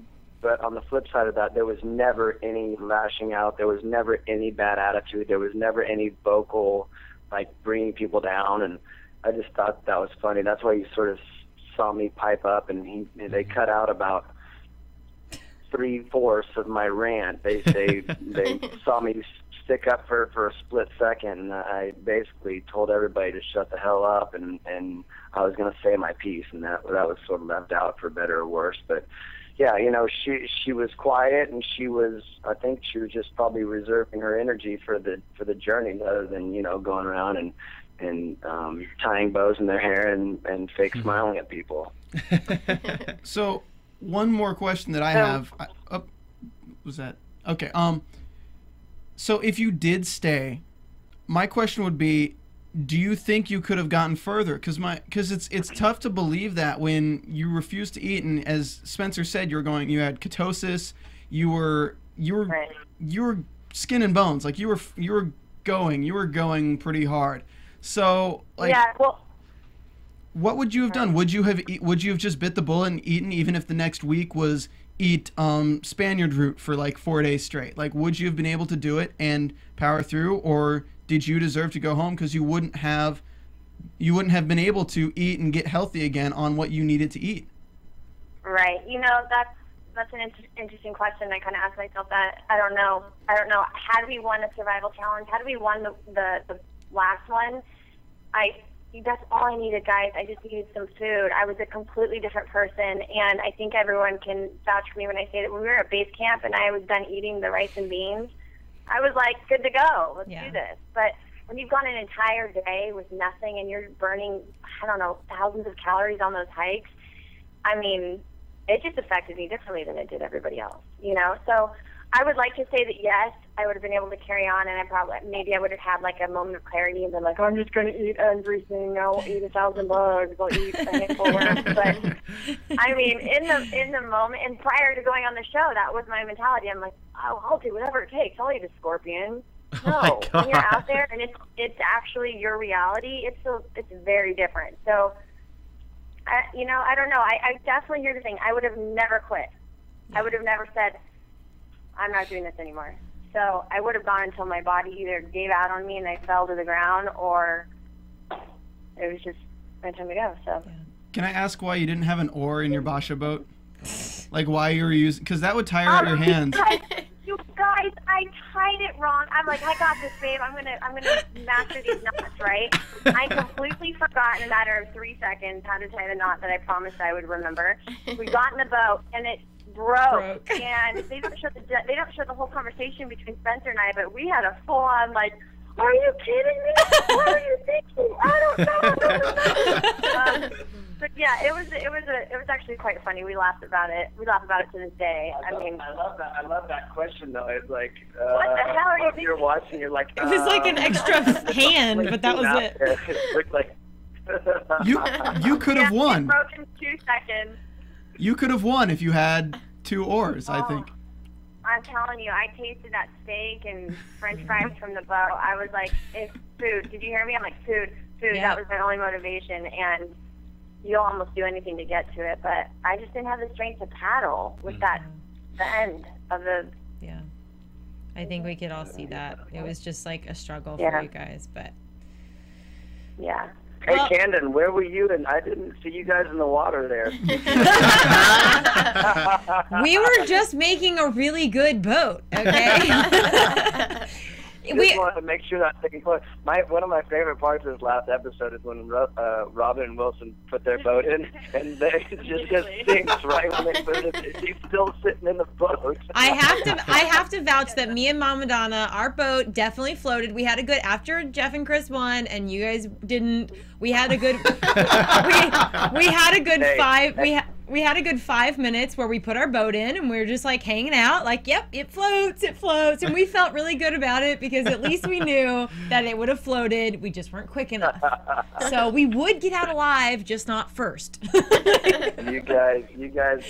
on the flip side of that, there was never any lashing out, there was never any bad attitude, there was never any vocal, like, bringing people down, and I just thought that was funny. That's why you sort of saw me pipe up, and they cut out about 3/4 of my rant. They saw me stick up for a split second, and I basically told everybody to shut the hell up, and I was going to say my piece, and that was sort of left out for better or worse. But yeah, you know, she was quiet, and I think she was just probably reserving her energy for the journey, rather than, you know, going around and tying bows in their hair and fake smiling at people. So one more question that I have. Was that okay? So if you did stay, my question would be, do you think you could have gotten further? Because it's tough to believe that when you refused to eat, and as Spencer said, you had ketosis, you were skin and bones, like you were going pretty hard. So like, yeah, well, what would you have done? Would you have just bit the bullet and eaten, even if the next week was eat Spaniard root for like 4 days straight? Like, would you have been able to do it and power through, or did you deserve to go home because you wouldn't have been able to eat and get healthy again on what you needed to eat? Right. You know, that's an interesting question. I kind of asked myself that. I don't know. Had we won a survival challenge? Had we won the last one? That's all I needed, guys. I just needed some food. I was a completely different person, and I think everyone can vouch for me when I say that when we were at base camp and I was done eating the rice and beans, I was like, good to go. Let's do this. But when you've gone an entire day with nothing and you're burning, I don't know, thousands of calories on those hikes, I mean, it just affected me differently than it did everybody else, you know? So I would like to say that, yes, I would have been able to carry on, and maybe I would have had like a moment of clarity and been like, I'm just going to eat everything. I'll eat 1,000 bugs. I'll eat a handful of worms. But I mean, in the moment, and prior to going on the show, that was my mentality. I'm like, oh, I'll do whatever it takes. I'll eat a scorpion. No, when you're out there and it's actually your reality, it's very different. So, I don't know. I definitely hear the thing. I would have never quit. I would have never said, I'm not doing this anymore. So I would have gone until my body either gave out on me and I fell to the ground, or it was just my time to go. So. Can I ask why you didn't have an oar in your Basha boat? Like, why you were using? Because that would tire out your hands. You guys, I tied it wrong. I'm like, I got this, babe. I'm gonna master these knots, right? I completely forgot in a matter of 3 seconds how to tie the knot that I promised I would remember. We got in the boat and it broke. And they don't show the whole conversation between Spencer and I, but we had a full on like, are you kidding me? What are you thinking? I don't know. But yeah, it was actually quite funny. We laughed about it. We laugh about it to this day. I love that question though. It's like, what the hell are you thinking? You're watching. You're like, it was like an extra hand, but that was it. It looked like You could have won. It broke in 2 seconds. You could have won if you had 2 oars, I Oh. think. I'm telling you, I tasted that steak and French fries from the boat. I was like, it's food. Did you hear me? I'm like, food. Yeah. That was my only motivation, and you'll almost do anything to get to it. But I just didn't have the strength to paddle with the end of the. Yeah. I think we could all see that. It was just like a struggle Yeah. for you guys, but Yeah. Hey, Well- Canden, where were you? And I didn't see you guys in the water there. we were just making a really good boat, okay? Just wanted to make sure that taking place. One of my favorite parts of this last episode is when Robin and Wilson put their boat in, and they just sinks right when they put it in. He's still sitting in the boat. I have to vouch that me and Mama Donna, our boat definitely floated. We had a good after Jeff and Chris won, and you guys didn't. We had a good. we had a good we had a good 5 minutes where we put our boat in and we were just like hanging out, like, yep, it floats, and we felt really good about it because at least we knew that it would have floated. We just weren't quick enough, so we would get out alive, just not first. You guys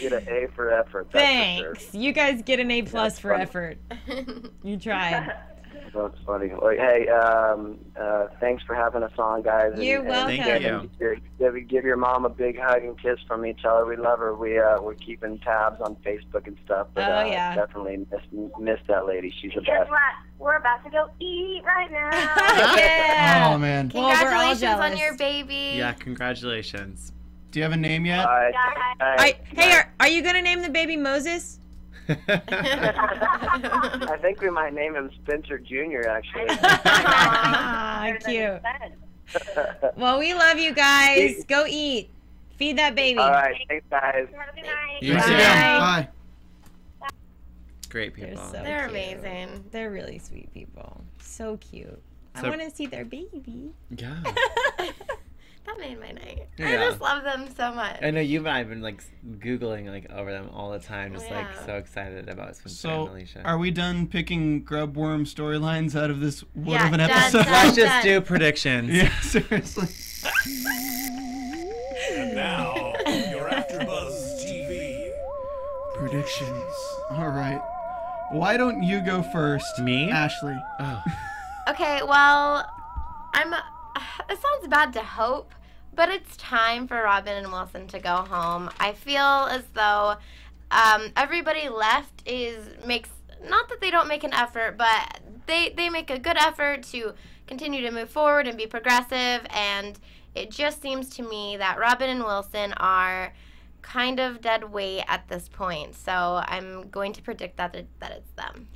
get an A for effort. That's Thanks. For sure. You guys get an A+ That's for funny. effort. You tried. That's funny. Well, hey, thanks for having us on, guys. You're welcome. Thank you. Give your mom a big hug and kiss from me. Tell her we love her. We're keeping tabs on Facebook and stuff. But, Oh, yeah. Definitely miss that lady. She's the Guess best. what? We're about to go eat right now. Yeah. Oh, man. Well, we're all Congratulations on jealous. your baby. Yeah, congratulations. Do you have a name yet? Hey, are you gonna name the baby Moses? I think we might name him Spencer Jr. Actually. Ah, cute. Well, we love you guys. Go eat. Feed that baby. All right, thanks, guys. Have a good night. You Bye. too. Bye. Great They're people. so They're cute. amazing. They're really sweet people. So cute. I So- want to see their baby. Yeah. That made my night. Yeah. I just love them so much. I know you and I have been like Googling like over them all the time, just like Yeah. so excited about Spencer So, and Alicia. are we done picking grubworm storylines out of this wood Yeah, of an done, episode? done. Let's just do predictions. Yeah, seriously. And now, your AfterBuzz TV. Predictions. All right. Why don't you go first? Me? Ashley. Oh. Okay, well, it sounds bad to hope, but it's time for Robin and Wilson to go home. I feel as though everybody left makes, not that they don't make an effort, but they make a good effort to continue to move forward and be progressive, and it just seems to me that Robin and Wilson are kind of dead weight at this point. So I'm going to predict that it's them.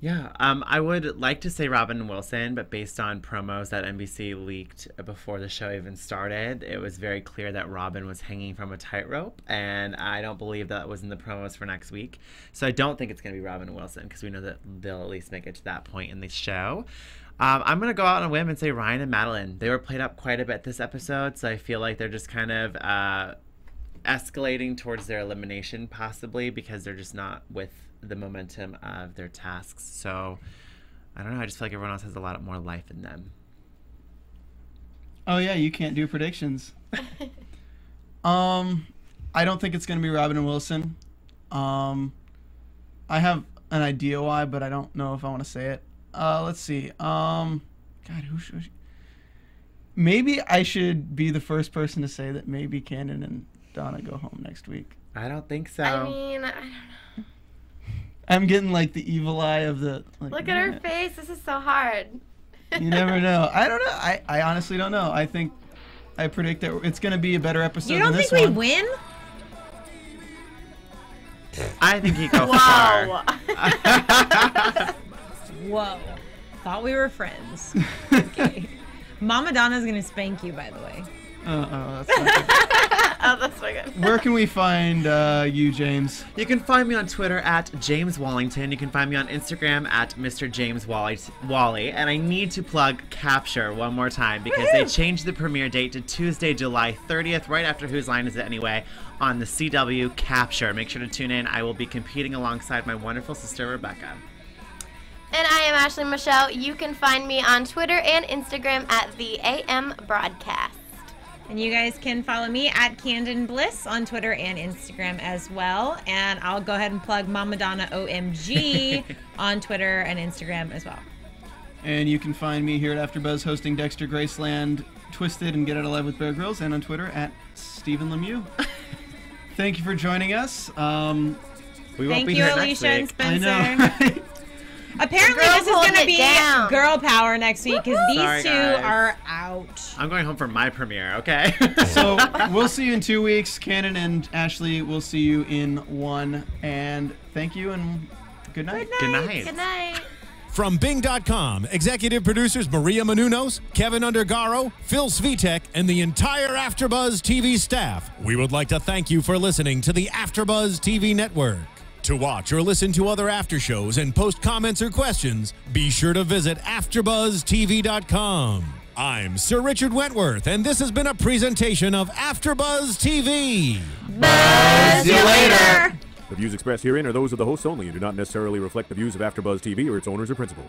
Yeah, I would like to say Robin and Wilson, but based on promos that NBC leaked before the show even started, it was very clear that Robin was hanging from a tightrope, and I don't believe that was in the promos for next week. So I don't think it's going to be Robin and Wilson, because we know that they'll at least make it to that point in the show. I'm going to go out on a whim and say Ryan and Madeline. They were played up quite a bit this episode, so I feel like they're just kind of escalating towards their elimination, possibly, because they're just not with the momentum of their tasks. So I don't know, I just feel like everyone else has a lot more life in them. Oh yeah, you can't do predictions. I don't think it's gonna be Robin and Wilson. I have an idea why, but I don't know if I want to say it. Let's see. God, who should? Maybe I should be the first person to say that maybe Canden and Donna go home next week. I don't think so. I mean, I don't know. I'm getting like the evil eye of the. Like, Look at her face. This is so hard. You never know. I don't know. I honestly don't know. I predict that it's going to be a better episode You than don't this think we one. win? I think you go far. Whoa. Thought we were friends. Okay. Mama Donna's gonna spank you, by the way. That's not good. Oh, that's so good. Where can we find you, James? You can find me on Twitter at James Wallington. You can find me on Instagram at Mr. James Wally. And I need to plug Capture one more time because they changed the premiere date to Tuesday, July 30th, right after Whose Line Is It Anyway, on the CW Capture. Make sure to tune in. I will be competing alongside my wonderful sister, Rebecca. And I am Ashley Michelle. You can find me on Twitter and Instagram at the AM Broadcast. And you guys can follow me at Candel Bliss on Twitter and Instagram as well. And I'll go ahead and plug Mama Donna OMG on Twitter and Instagram as well. And you can find me here at AfterBuzz hosting Dexter Graceland, Twisted, and Get Out Alive with Bear Grylls, and on Twitter at Stephen Lemieux. Thank you for joining us. We won't Thank be you, here Alicia and next week. Spencer. I know, right? Apparently, Girl this is going to holding be it down. girl power next week because these Sorry, two guys. are out. I'm going home for my premiere, okay? So we'll see you in 2 weeks. Canden and Ashley, we'll see you in 1. And thank you and good night. Good night. Good night. From Bing.com, executive producers Maria Menounos, Kevin Undergaro, Phil Svitek, and the entire AfterBuzz TV staff, we would like to thank you for listening to the AfterBuzz TV network. To watch or listen to other after shows and post comments or questions, be sure to visit AfterBuzzTV.com. I'm Sir Richard Wentworth, and this has been a presentation of AfterBuzz TV. Buzz you later. The views expressed herein are those of the hosts only and do not necessarily reflect the views of AfterBuzz TV or its owners or principals.